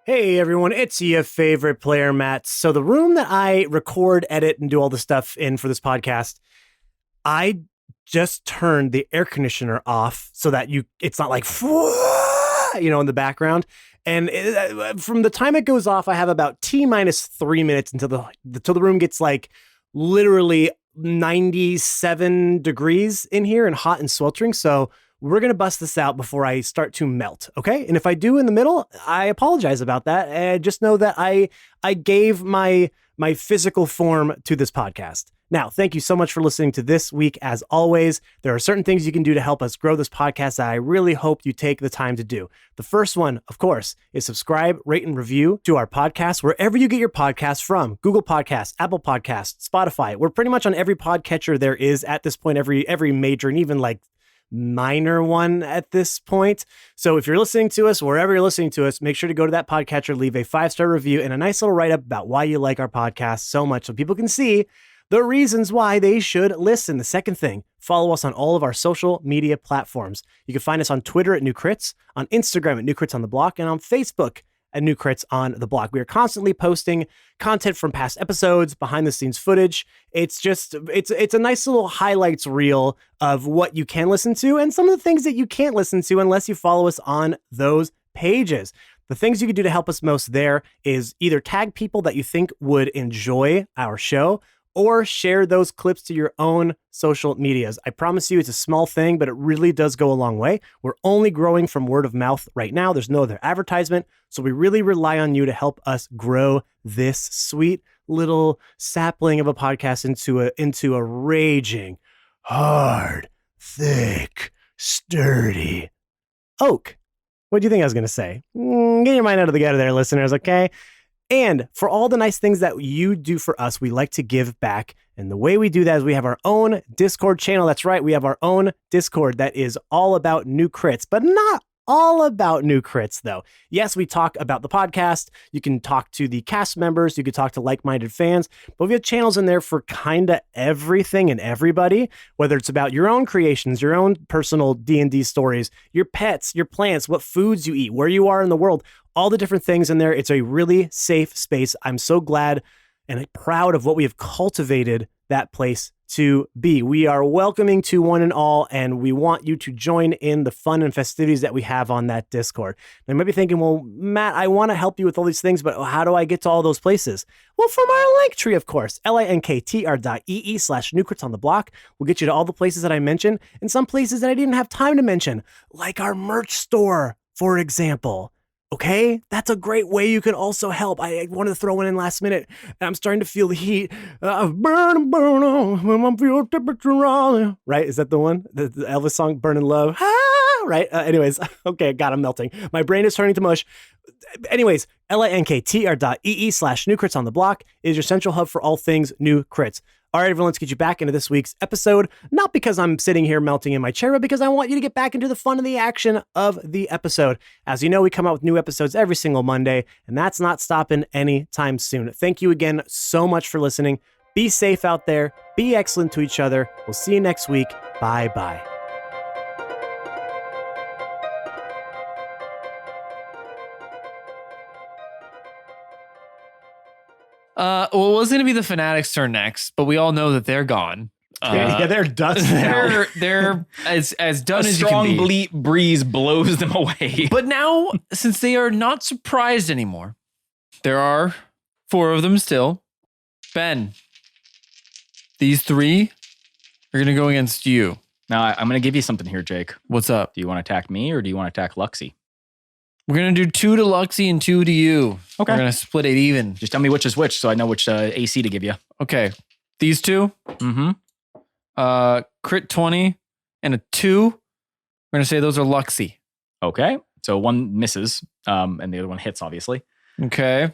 Hey everyone, it's your favorite player, Matt. So the room that I record, edit, and do all the stuff in for this podcast, I just turned the air conditioner off so that it's not like, in the background. And from the time it goes off, I have about T-3 minutes until the room gets like literally 97 degrees in here and hot and sweltering. So we're going to bust this out before I start to melt. Okay. And if I do in the middle, I apologize about that. And just know that I gave my physical form to this podcast. Now, thank you so much for listening to this week. As always, there are certain things you can do to help us grow this podcast that I really hope you take the time to do. The first one, of course, is subscribe, rate, and review to our podcast wherever you get your podcasts from. Google Podcasts, Apple Podcasts, Spotify. We're pretty much on every podcatcher there is at this point, every major and even like minor one at this point. So if you're listening to us, wherever you're listening to us, make sure to go to that podcatcher, leave a 5-star review and a nice little write-up about why you like our podcast so much so people can see the reasons why they should listen. The second thing, follow us on all of our social media platforms. You can find us on Twitter at New Crits, on Instagram at New Crits on the Block, and on Facebook at New Crits on the Block. We are constantly posting content from past episodes, behind the scenes footage. It's a nice little highlights reel of what you can listen to and some of the things that you can't listen to unless you follow us on those pages. The things you can do to help us most there is either tag people that you think would enjoy our show or share those clips to your own social medias. I promise you it's a small thing, but it really does go a long way. We're only growing from word of mouth right now. There's no other advertisement. So we really rely on you to help us grow this sweet little sapling of a podcast into a raging, hard, thick, sturdy oak. What do you think I was going to say? Get your mind out of the gutter there, listeners, okay? And for all the nice things that you do for us, we like to give back. And the way we do that is we have our own Discord channel. That's right. We have our own Discord that is all about new crits, but not all about new crits, though. Yes, we talk about the podcast. You can talk to the cast members. You can talk to like-minded fans. But we have channels in there for kind of everything and everybody, whether it's about your own creations, your own personal D&D stories, your pets, your plants, what foods you eat, where you are in the world, all the different things in there. It's a really safe space. I'm so glad and proud of what we have cultivated that place to be. We are welcoming to one and all, and we want you to join in the fun and festivities that we have on that Discord. Now, you might be thinking, well, Matt, I want to help you with all these things, but how do I get to all those places? Well, from our link tree, of course, linktr.ee/newcrits on the block will get you to all the places that I mentioned, and some places that I didn't have time to mention, like our merch store, for example. Okay, that's a great way you can also help. I wanted to throw one in last minute, and I'm starting to feel the heat. Burn on when I feel temperature rising. Right? Is that the one? The Elvis song, Burning Love. Ah, right? Anyways, okay, God, I'm melting. My brain is turning to mush. Anyways, linktr.ee/newcrits on the block is your central hub for all things new crits. All right, everyone, let's get you back into this week's episode. Not because I'm sitting here melting in my chair, but because I want you to get back into the fun and the action of the episode. As you know, we come out with new episodes every single Monday, and that's not stopping anytime soon. Thank you again so much for listening. Be safe out there. Be excellent to each other. We'll see you next week. Bye-bye. Well, it was going to be the Fanatics' turn next, but we all know that they're gone. Yeah, they're dust now. They're as done a as strong you can be. breeze blows them away. But now, since they are not surprised anymore, there are 4 of them still. Ben, these 3 are going to go against you. Now, I'm going to give you something here, Jake. What's up? Do you want to attack me or do you want to attack Luxie? We're going to do 2 to Luxie and 2 to you. Okay. We're going to split it even. Just tell me which is which so I know which AC to give you. Okay. These 2, Mm-hmm. crit 20 and a 2. We're going to say those are Luxie. Okay. So one misses, and the other one hits, obviously. Okay.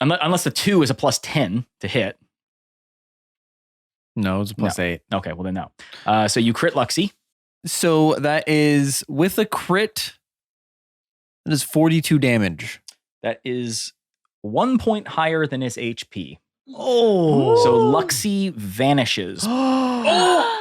Unless the 2 is a plus 10 to hit. No, it's a plus 8. Okay, well then no. So you crit Luxie. So that is with a crit. That is 42 damage. That is 1 point higher than his HP. Oh. So Luxie vanishes.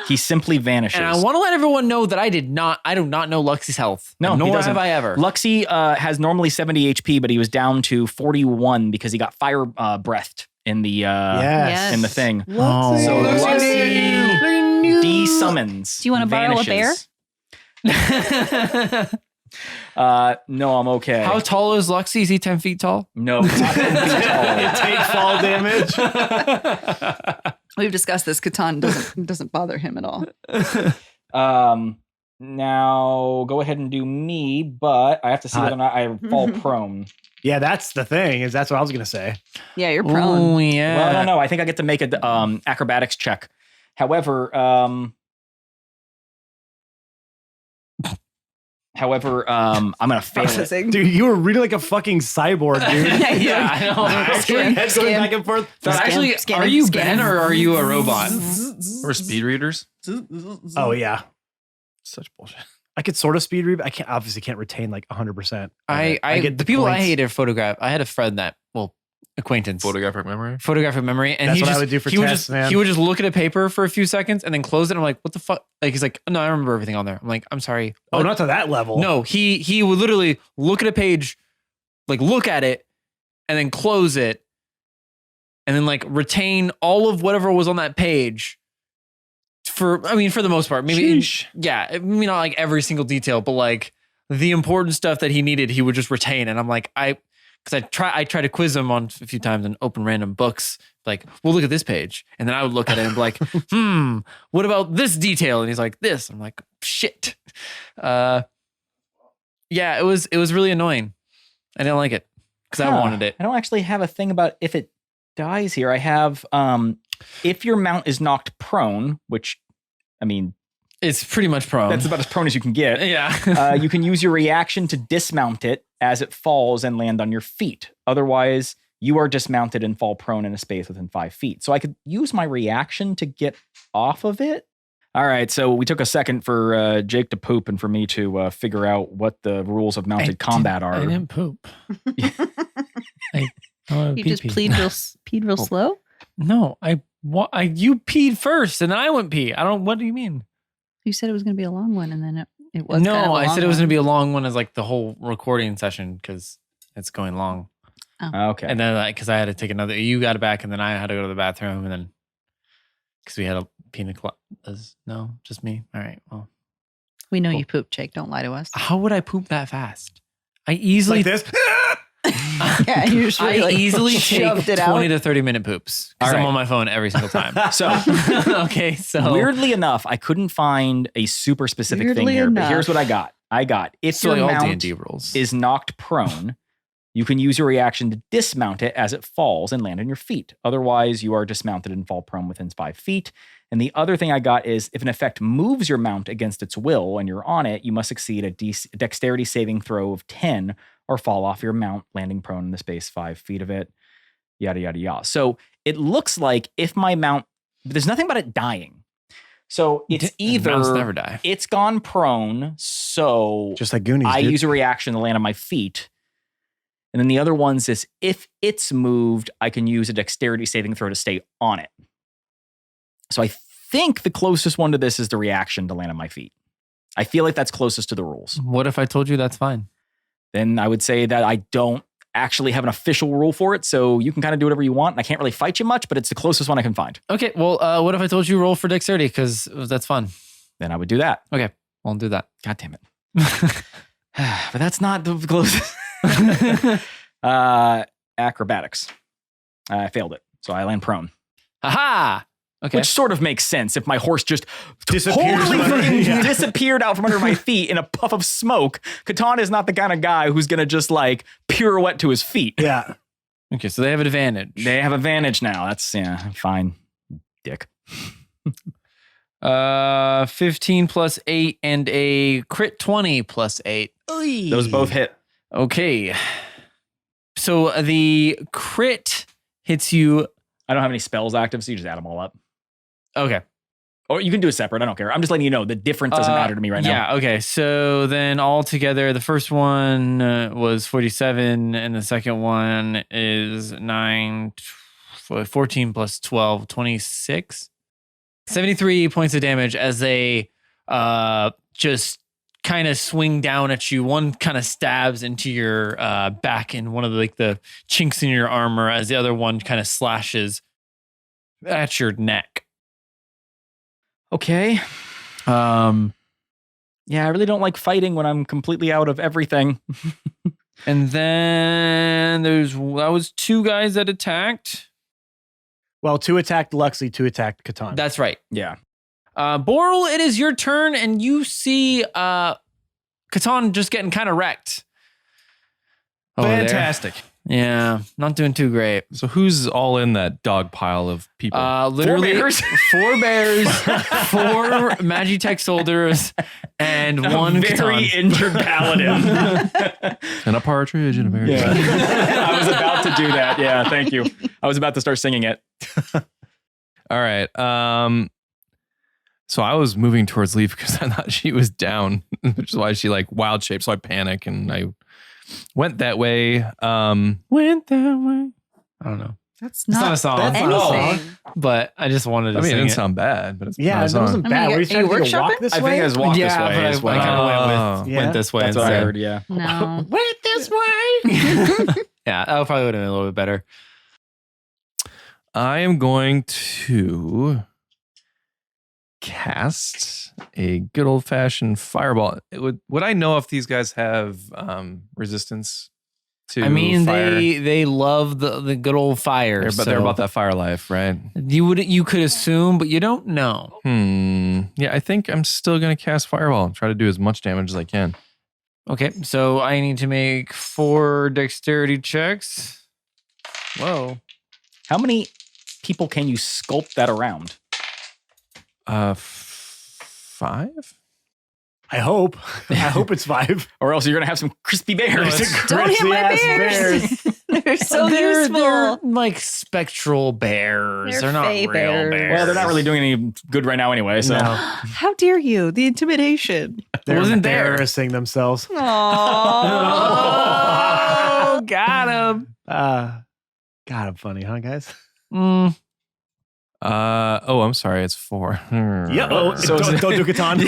He simply vanishes. And I want to let everyone know that I do not know Luxie's health. No, he nor doesn't. have I ever. Luxie has normally 70 HP, but he was down to 41 because he got fire breathed in the Yes. in the thing. Oh. So Luxie. Luxie de-summons. Do you wanna borrow a bear? No, I'm okay. How tall is Luxie? Is he 10 feet tall? No, he's not 10 feet tall. Take fall damage. We've discussed this. Catan doesn't bother him at all. Now go ahead and do me, but I have to see whether or not I fall prone. Yeah, that's the thing. That's what I was gonna say. Yeah, you're prone. Oh, yeah. Well, I don't know. I think I get to make a acrobatics check. However, I'm gonna fail it. Processing. Dude, you were really like a fucking cyborg, dude. Yeah, I know. Actually, head going Scan. back and forth. So actually, Scanning, are you scanning. Ben or are you a robot? We're speed readers. Oh yeah, Such bullshit. I could sort of speed read. But I obviously can't retain like 100%. I get the people I points. hate are photograph. I had a friend that, acquaintance. Photographic memory. Photographic memory. And That's he what I just, would do for he would tests, just, man. He would just look at a paper for a few seconds and then close it. I'm like, what the fuck? Like, he's like, no, I remember everything on there. I'm like, I'm sorry. Oh, What? not to that level. No, he would literally look at a page, like look at it and then close it and then like retain all of whatever was on that page for the most part, maybe, maybe not like every single detail, but like the important stuff that he needed, he would just retain. And I'm like, because I try to quiz him on a few times and open random books, like, well, look at this page. And then I would look at it and be like, what about this detail? And he's like, this. I'm like, shit. Yeah, it was really annoying. I didn't like it because I wanted it. I don't actually have a thing about if it dies here. I have if your mount is knocked prone, which I mean, It's pretty much prone. that's about as prone as you can get. Yeah. You can use your reaction to dismount it as it falls and land on your feet. Otherwise, you are dismounted and fall prone in a space within 5 feet. So I could use my reaction to get off of it. All right, so we took a second for Jake to poop and for me to figure out what the rules of mounted combat are. I didn't poop. You just peed real slow? No, you peed first and then I went pee. What do you mean? You said it was going to be a long one, and then it was. No, kind of a I long said it was one. going to be a long one as like the whole recording session because it's going long. Okay. And then because I had to take another, you got it back and then I had to go to the bathroom and then because we had a pina colada. No, just me. All right. Well, We know you pooped, Jake. Don't lie to us. how would I poop that fast? I easily Like this. Yeah, usually I like, easily take shoved it 20 out. to 30 minute poops because All I'm right. on my phone every single time. So Okay, so weirdly enough, I couldn't find a super specific thing Weirdly here, but enough. here's what I got. If so your like all mount D&D rules is knocked prone, you can use your reaction to dismount it as it falls and land on your feet. Otherwise, you are dismounted and fall prone within 5 feet. And the other thing I got is if an effect moves your mount against its will and you're on it, you must succeed a dexterity saving throw of 10 or fall off your mount, landing prone in the space 5 feet of it, yada, yada, yada. So it looks like if my mount, but there's nothing about it dying. So it's Mounts either never die. it's gone prone, so Just like Goonies. I dude. use a reaction to land on my feet. And then the other ones is if it's moved, I can use a dexterity saving throw to stay on it. So I think the closest one to this is the reaction to land on my feet. I feel like that's closest to the rules. What if I told you that's fine? Then I would say that I don't actually have an official rule for it. So you can kind of do whatever you want. And I can't really fight you much, but it's the closest one I can find. Okay, well, what if I told you roll for dexterity because that's fun? Then I would do that. Okay, I'll do that. God damn it. But that's not the closest. Acrobatics. I failed it. So I land prone. Aha! Okay. Which sort of makes sense if my horse just Disappears totally from under- fucking yeah. disappeared out from under my feet in a puff of smoke. Katana is not the kind of guy who's going to just like pirouette to his feet. Yeah. Okay, so they have an advantage. They have advantage now. That's fine. Dick. 15 plus 8 and a crit 20 plus 8. Those both hit. Okay. So the crit hits you. I don't have any spells active, so you just add them all up. Okay. Or you can do it separate. I don't care. I'm just letting you know the difference doesn't matter to me right now. Yeah, okay. So then all together, the first one was 47, and the second one is 14 plus 12, 26. 73 points of damage as they just kind of swing down at you. One kind of stabs into your back in one of the chinks in your armor as the other one kind of slashes at your neck. Okay. Yeah, I really don't like fighting when I'm completely out of everything. And then that was 2 guys that attacked. Well, 2 attacked Luxley, 2 attacked Catan. That's right. Yeah. Boral, it is your turn, and you see Catan just getting kind of wrecked. over there. Fantastic. Yeah, not doing too great. So who's all in that dog pile of people? Literally 4 bears, 4 Magitech soldiers, and one very Catan. injured paladin. And a partridge in a berry. Yeah. I was about to do that. Yeah, thank you. I was about to start singing it. All right. So I was moving towards Leaf because I thought she was down, which is why she like wild shaped. So I panic and I went that way. Went that way. I don't know. That's It's not a song. that's not a song. anything. But I just wanted to I mean, it sing didn't it. sound bad, but it's Yeah, not a that song. wasn't I mean, bad. you- Were you are trying you to take a walk workshopping? this I way? think I was walked this way. but is I what kind of Yeah. went this way. That's what I instead. heard, yeah. No. Went this way. Yeah, that probably would have been a little bit better. I am going to cast a good old fashioned fireball. Would I know if these guys have resistance to I mean, fire? they love the good old fire. But they're about that fire life, right? You could assume, but you don't know. Yeah, I think I'm still going to cast fireball and try to do as much damage as I can. Okay, so I need to make 4 dexterity checks. Whoa. How many people can you sculpt that around? 5? I hope. I hope it's 5. Or else you're going to have some crispy bears. Don't hit my bears. They're so useful. They're like spectral bears. They're They're not fey real bears. bears. Well, they're not really doing any good right now anyway. So No, How dare you? The intimidation. they're wasn't there. embarrassing themselves. Aww. Oh, got him. God, I'm funny, huh, guys? I'm sorry, it's 4. Yeah. Oh, So don't do Catan. do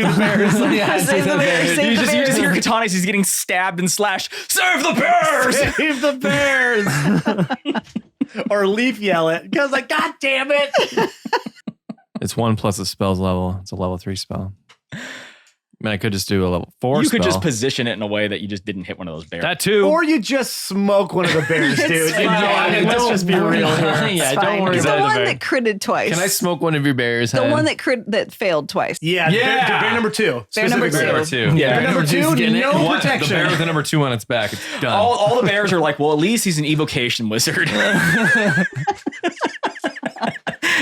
the bears. Yeah, Save the bears. Save you the just bears. hear Katana as he's getting stabbed and slashed. Serve the bears! Save the bears. Or Leaf yell it because like, God damn it. It's 1 plus the spell's level. It's a level 3 spell. I mean, I could just do a level 4 You spell. could just position it in a way that you just didn't hit one of those bears. that too. Or you just smoke one of the bears, dude. It's fine. Let's just be real here. Yeah, It's don't fine. worry It's about the the one bear. that critted twice. Can I smoke one of your bears? The one that failed twice. Yeah, Yeah. Bear number 2. Bear number specifically. two. Number 2. Yeah. Bear number 2, getting it. no The protection. bear with the number 2 on its back. It's done. All the bears are like, well, at least he's an evocation wizard.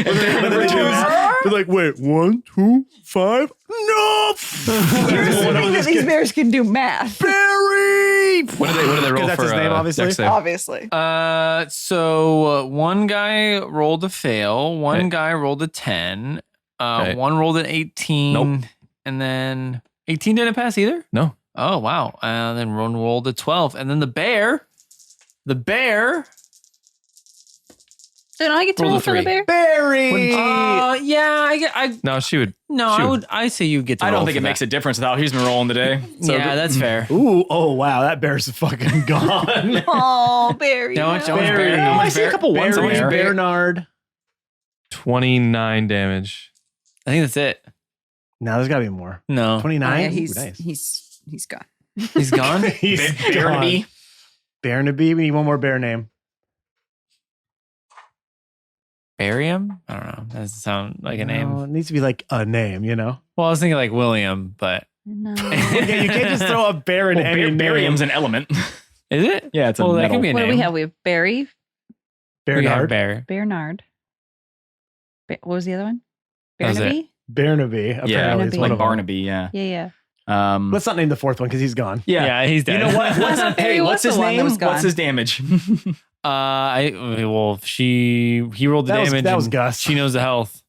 They're like, wait, 1, 2, 5? No! You're assuming that these bears can do math. Barry! What do they roll That's for? his name, obviously. dex save? Obviously. So one guy rolled a fail, one Okay. guy rolled a 10, Okay. one rolled an 18, Nope. and then 18 didn't pass either? No. Oh, wow. Then one rolled a 12, and then the bear, Don't I get to Roll roll the for the 3. bear? Barry! No, she would. No, Shoot. I say you get to I roll don't think for it makes that. a difference with how he's been rolling today. So Yeah, that's fair. Ooh, oh, wow, that bear's fucking gone. Oh, Barry. How much no. bear? Barry. How much I see a bear? couple ones on Barry there. Bernard. 29 damage. I think that's it. No, there's got to be more. No. Oh, 29? yeah, Ooh, he's nice. he's gone. He's gone? He's Barnaby. gone. Barnaby. We need one more bear name. bury him? I don't know. That doesn't sound like a name. No, it needs to be like a name, you know? Well, I was thinking like William, but No. Yeah, you can't just throw a bear in Well, any name. barium's an element. is it? Yeah, it's a well, that metal. could be a What name. do we have? We have Barry, We got Bernard. Bear. Bernard. What was the other one? That was it. Barnaby? Barnaby, apparently. Yeah, is Barnaby. one like of them. Barnaby. Yeah. Yeah, yeah. Let's not name the fourth one because he's gone. Yeah. He's dead. You know what? Barry What's was his the one that name? was gone. What's his damage? he rolled the damage. That was and Gus. She knows the health.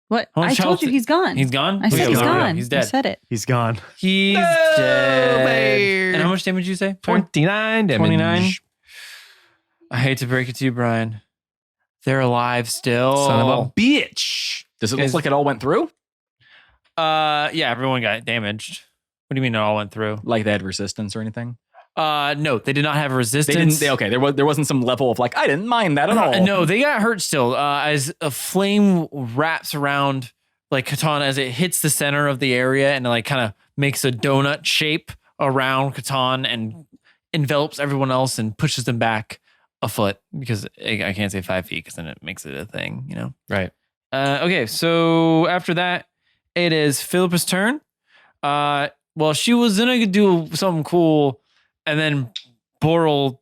What? How much I told health- you he's gone. He's gone. I said Okay, he's there we go. gone. He's I dead. said it. He's gone. He's No, dead. Bear. And how much damage did you say? 29 damage. 29? I hate to break it to you, Brian. They're alive still. Son of a bitch. Does it Is- look like it all went through? Yeah, everyone got damaged. What do you mean it all went through? Like they had resistance or anything? No, they did not have They resistance. didn't. Okay, there wasn't some level of like I didn't mind that at all. No, they got hurt still. As a flame wraps around like Catan as it hits the center of the area and it like kind of makes a donut shape around Catan and envelops everyone else and pushes them back a foot because I can't say 5 feet because then it makes it a thing, you know? Right. Okay, so after that, it is Philippa's turn. Well, she was gonna do something cool, and then Boral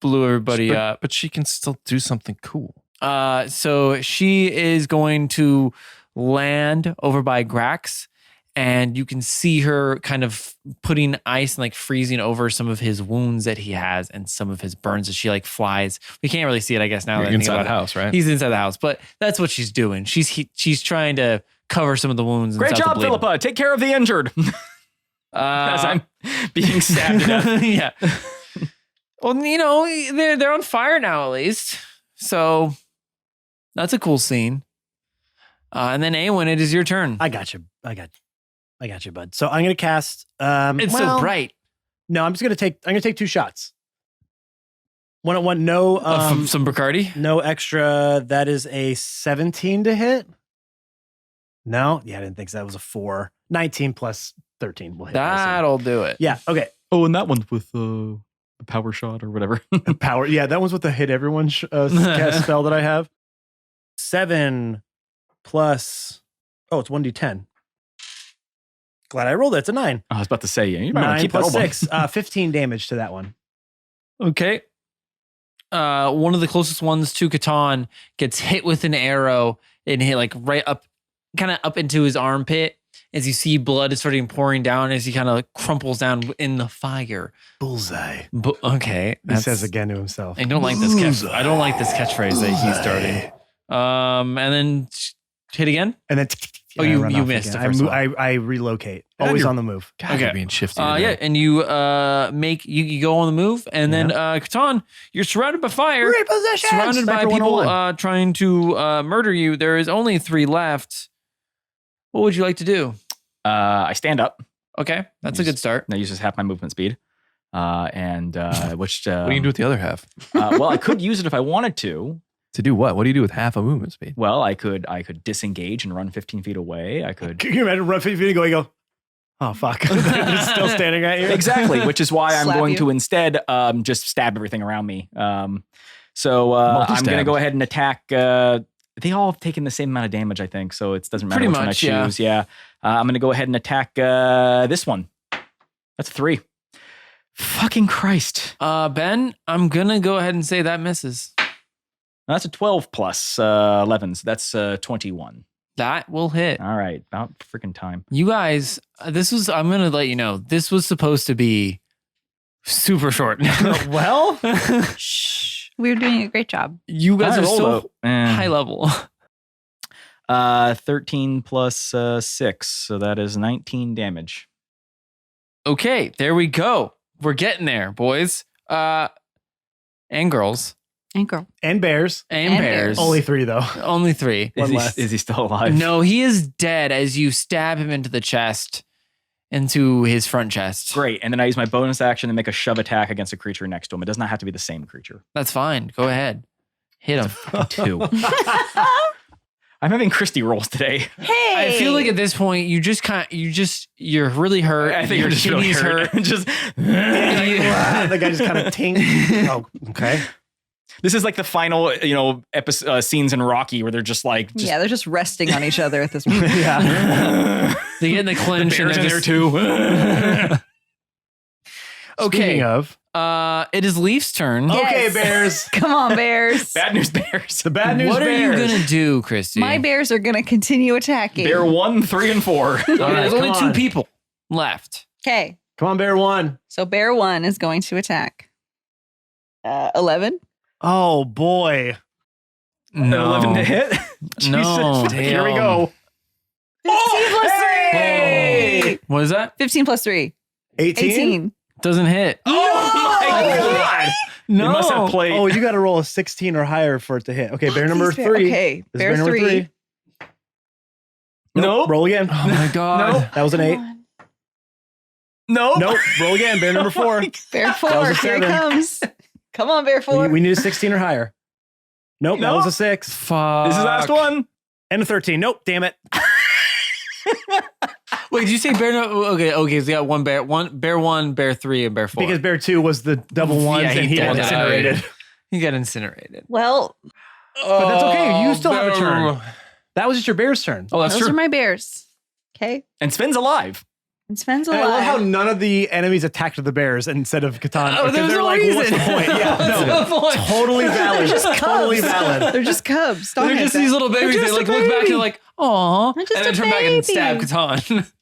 blew everybody up. But she can still do something cool. So she is going to land over by Grax, and you can see her kind of putting ice and like freezing over some of his wounds that he has and some of his burns as she like flies. We can't really see it, I guess, now You're that I think inside about the it. house, right? He's inside the house, but that's what she's doing. She's trying to cover some of the wounds. Great and stop job, the bleeding. Philippa. Take care of the injured. As I'm being stabbed to death. yeah. Well, you know, they're on fire now at least, so that's a cool scene. And then Awen, it is your turn. I got you. I got you, bud. So I'm gonna cast. It's so bright. No, I'm gonna take 2 shots. One. No. Some Bacardi. No extra. That is a 17 to hit. No, yeah, I didn't think so. That was a 4. 19 plus 13 will hit. I assume. That'll do it. Yeah. Okay. Oh, and that one's with the power shot or whatever. Power. Yeah, that one's with the hit everyone cast spell that I have. 7 plus. Oh, it's 1d10. Glad I rolled it. It's a 9. I was about to say, you might want to 9 keep plus that old 6. 15 damage to that one. Okay. One of the closest ones to Catan gets hit with an arrow and hit like right up, kind of up into his armpit. As you see, blood is starting pouring down as he kind of crumples down in the fire. Bullseye. Okay, He says again to himself. I don't like this catch. I don't like this catchphrase that he's starting. And then hit again. And then Oh, and I you run off missed again. the first one. I relocate. God, Always you're- on the move. God, Okay. you're being shifty. Yeah, today. and you you go on the move, and then Catan, you're surrounded by fire, Repossession. surrounded by Sniper people 101. trying to murder you. There is only 3 left. What would you like to do? I stand up. Okay, that's a good start. That uses half my movement speed. And which What do you do with the other half? well, I could use it if I wanted to. To do what? What do you do with half a movement speed? Well, I could disengage and run 15 feet away. I could Can you imagine run 50 feet and go, oh, fuck. They're still standing at you. exactly, which is why I'm Slap going you. to instead just stab everything around me. So I'm going to Multi-stab. go ahead and attack. They all have taken the same amount of damage, I think. So it doesn't matter Pretty which one I much, yeah. choose. Yeah, I'm going to go ahead and attack this one. That's 3. Fucking Christ. Ben, I'm gonna go ahead and say that misses. That's a 12 plus 11. So that's 21. That will hit. All right, about freaking time. You guys, I'm gonna let you know, this was supposed to be super short. Well, Shh. We're doing a great job. You guys I are rolled so a- high level. 13 plus 6. So that is 19 damage. Okay, there we go. We're getting there, boys. And girls. And girl. and bears. And And bears. Only 3, though. Only 3. One Is less. he still alive? No, he is dead as you stab him into the chest, into his front chest. Great. And then I use my bonus action to make a shove attack against a creature next to him. It does not have to be the same creature. That's fine. Go ahead. Hit him. 2. I'm having Christie rolls today. Hey. I feel like at this point, you're really hurt. I think your I'm just really kidneys hurt. Just The guy just kind of ting. Oh, okay. This is like the final, episode, scenes in Rocky where they're just like, Yeah, they're just resting on each other at this point. Yeah. They get in the clinch bears and in there too. Okay. Speaking of, It is Leaf's turn. Yeah. okay, Yes. Bears. Come on, bears. Bad news bears. The bad news What are Bears. you gonna do, Christy? My bears are going to continue attacking. Bear 1, 3, and 4. Okay, there's come only two on. people left. Okay. Come on, Bear 1. So bear 1 is going to attack. 11. Oh, boy. No. 11 to hit. No. Jesus. Here we Damn. go. 15 plus 3. Hey! What is that? 15 plus 3. 18? 18. Doesn't hit. Oh my God. No. You must have played. Oh, you got to roll a 16 or higher for it to hit. Okay, bear number 3. Okay. This is Bear number 3. Nope. Roll again. Oh my god. That was an 8. Nope. Nope. Roll again. Bear number 4. Bear That 4. was a Here it 7. comes. Come on, Bear 4. We need a 16 or higher. Nope. That Nope. was a 6. Fuck. This is the last one. And a 13. Nope. Damn it. Wait, did you say bear? No, okay. So you got one, bear 3, and bear 4. Because bear 2 was the double ones and he got doubled it. incinerated. He got incinerated. Well, But that's okay. You still have a bear- turn. That was just your bear's turn. Oh, that's those true. are my bears. Okay. And Sven's alive. And Sven's And I love how alive. none of the enemies attacked the bears instead of Catan. Oh, because there's they're no like, well, what's the reason. point? Yeah, What's no. the point? Totally valid. Totally valid. They're just cubs. Don't They're hit just them. these little babies. They just like a look back baby. and like, aw, and They're just then a turn back and stab baby. Catan.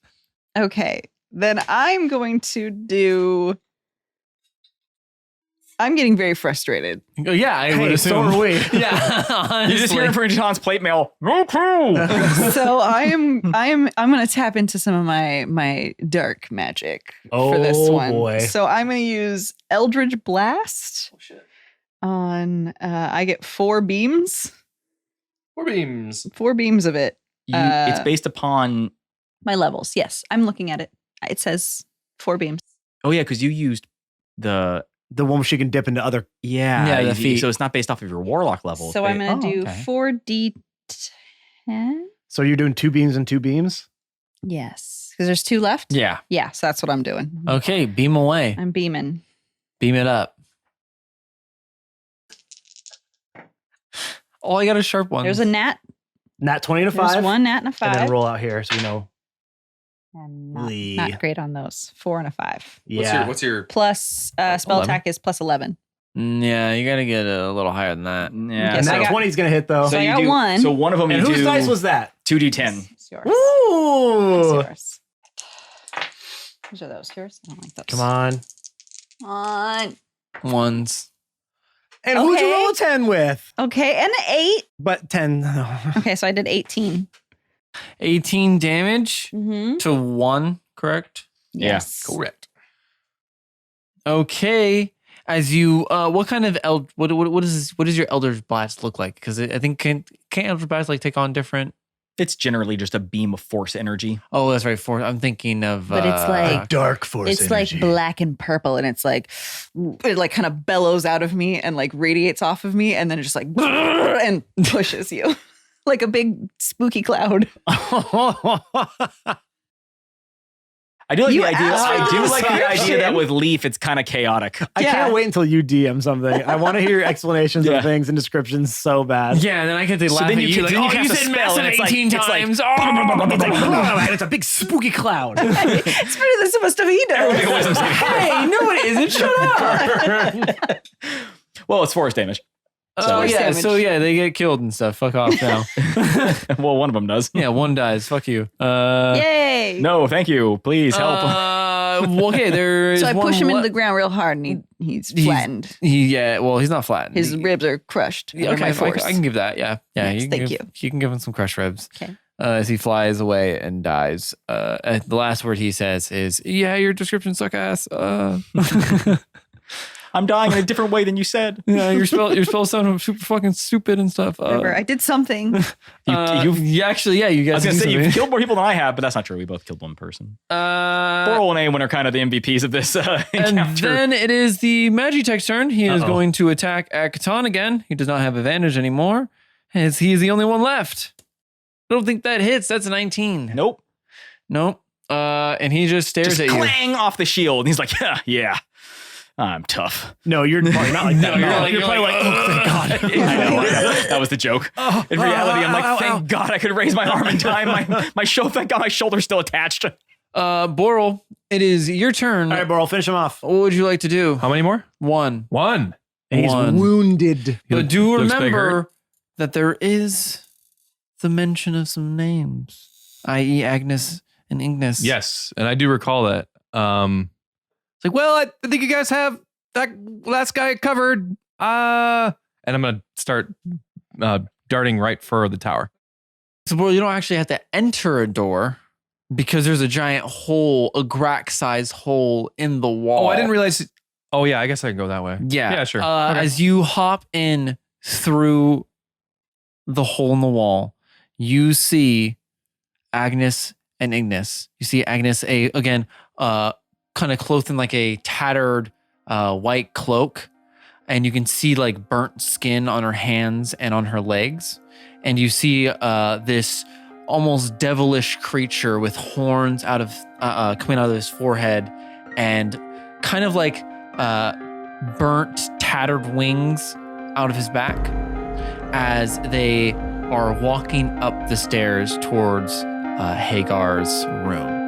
Okay. Then I'm going to do. I'm getting very frustrated. Yeah, I would Hey, so assume. are we. Yeah, You're just hearing from John's plate mail. Goku. So I'm going to tap into some of my dark magic for this Oh, one. boy. So I'm going to use Eldritch Blast on. I get 4 beams. 4 beams. 4 beams of it. It's based upon. My levels. Yes, I'm looking at it. It says 4 beams. Oh yeah, because you used the. The one where she can dip into other. Yeah, the you- feet. So it's not based off of your warlock level. So I'm going to do okay. 4d10. So you're doing 2 beams and 2 beams? Yes, because there's 2 left. Yeah. Yeah, so that's what I'm doing. Okay, beam away. I'm beaming. Beam it up. Oh, I got a sharp one. There's a gnat. Nat 20 and a 5. There's 1 gnat and a And 5. then roll out here so we know. And Lee. not great on those. 4 and a 5. Yeah. What's your Plus spell 11. attack is plus 11. Yeah, you got to get a little higher than that. Yeah. Okay, so I Nat got- 20 is going to hit though. So I you got do, 1. So one of them and you whose do dice was that? 2d10. It's yours. Ooh. It's yours. Which are those? Yours? I don't like those. Come on. Come on. Ones. And who'd you Okay. roll a 10 with? Okay, and an 8. But 10. Okay, so I did 18. 18 damage Mm-hmm. to 1, correct? Yeah, Yes. Correct. Okay. As you, what kind of what is your Eldritch Blast look like? Because I think can't Eldritch Blast like take on different? It's generally just a beam of force energy. Oh, that's right. I'm thinking of. But it's like- Dark force It's like black and purple, and it's like it like kind of bellows out of me and like radiates off of me, and then it just like and pushes you like a big spooky cloud. I do like You the idea. asked for I do the like the idea description. that with Leaf, it's kind of chaotic. I Yeah. can't wait until you DM something. I want to hear explanations Yeah. of things and descriptions so bad. yeah, and then I can laugh then at you you can- like, then you oh, you cast a said spell, massive and it's like- 18 it's like- times. It's like, and it's a big spooky cloud. It's better than some of the stuff he does. Hey, no, it isn't. Shut up. Well, it's force damage. Oh Force yeah, damage. so yeah, they get killed and stuff. Fuck off now. Well, one of them does. Yeah, one dies. Fuck you. Yay! No, thank you. Please help. Well, okay, there is. So I one push him into le- the ground real hard, and he's He's- flattened. Yeah, well, he's not flattened. His ribs are crushed. Yeah, under okay, my I force. can give that. Yeah, yeah. Yes, thank you. You can give him some crushed ribs. Okay. As he flies away and dies. The last word he says is, "Yeah, your description suck ass." I'm dying in a different way than you said. Yeah, your spell sound super fucking stupid and stuff. Whatever. I did something. You actually, yeah, you I was guys. gonna say do you've something. killed more people than I have, but that's not true. We both killed one person. Boral and Awen are kind of the MVPs of this And encounter. then it is the Magitech's turn. He is Uh-oh. going to attack at Catan again. He does not have advantage anymore, as he is the only one left. I don't think that hits. That's a 19. Nope. Nope. And he just stares Just at you. clang off the shield. And he's like, yeah. I'm tough. No, you're probably not like that. No, You're probably like, oh, thank God. I know. That was the joke. In reality, I'm like, thank God I could raise my arm in time. Thank God my shoulder's still attached. Boral, it is your turn. All right, Boral, finish him off. What would you like to do? How many more? One. One. And he's One. wounded. But do Looks big hurt. remember that there is the mention of some names, i.e. Agnes and Ignis. Yes, and I do recall that. It's like, well, I think you guys have that last guy covered. And I'm gonna start darting right for the tower. So, Boral, you don't actually have to enter a door because there's a giant hole, a Grack-sized hole in the wall. Oh, I didn't realize. Oh, yeah, I guess I can go that way. Yeah. Yeah, sure. Okay. As you hop in through the hole in the wall, you see Agnes and Ignis. You see Agnes, kind of clothed in like a tattered white cloak. And you can see like burnt skin on her hands and on her legs. And you see this almost devilish creature with horns coming out of his forehead and kind of like burnt, tattered wings out of his back as they are walking up the stairs towards Hagar's room.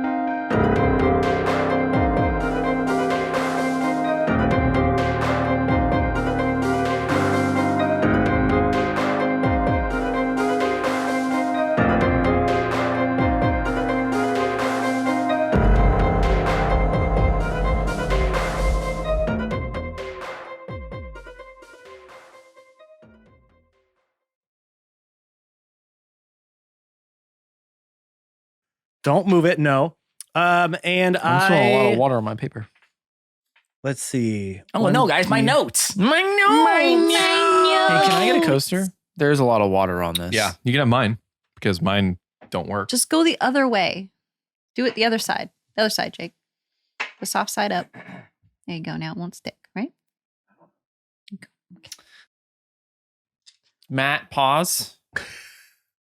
Don't move it. No. And I'm throwing a lot of water on my paper. Let's see. Oh, no, guys, my notes. My notes. Hey, can I get a coaster? There's a lot of water on this. Yeah, you can have mine because mine don't work. Just go the other way. Do it the other side. The other side, Jake. The soft side up. There you go. Now it won't stick, right? Matt, pause.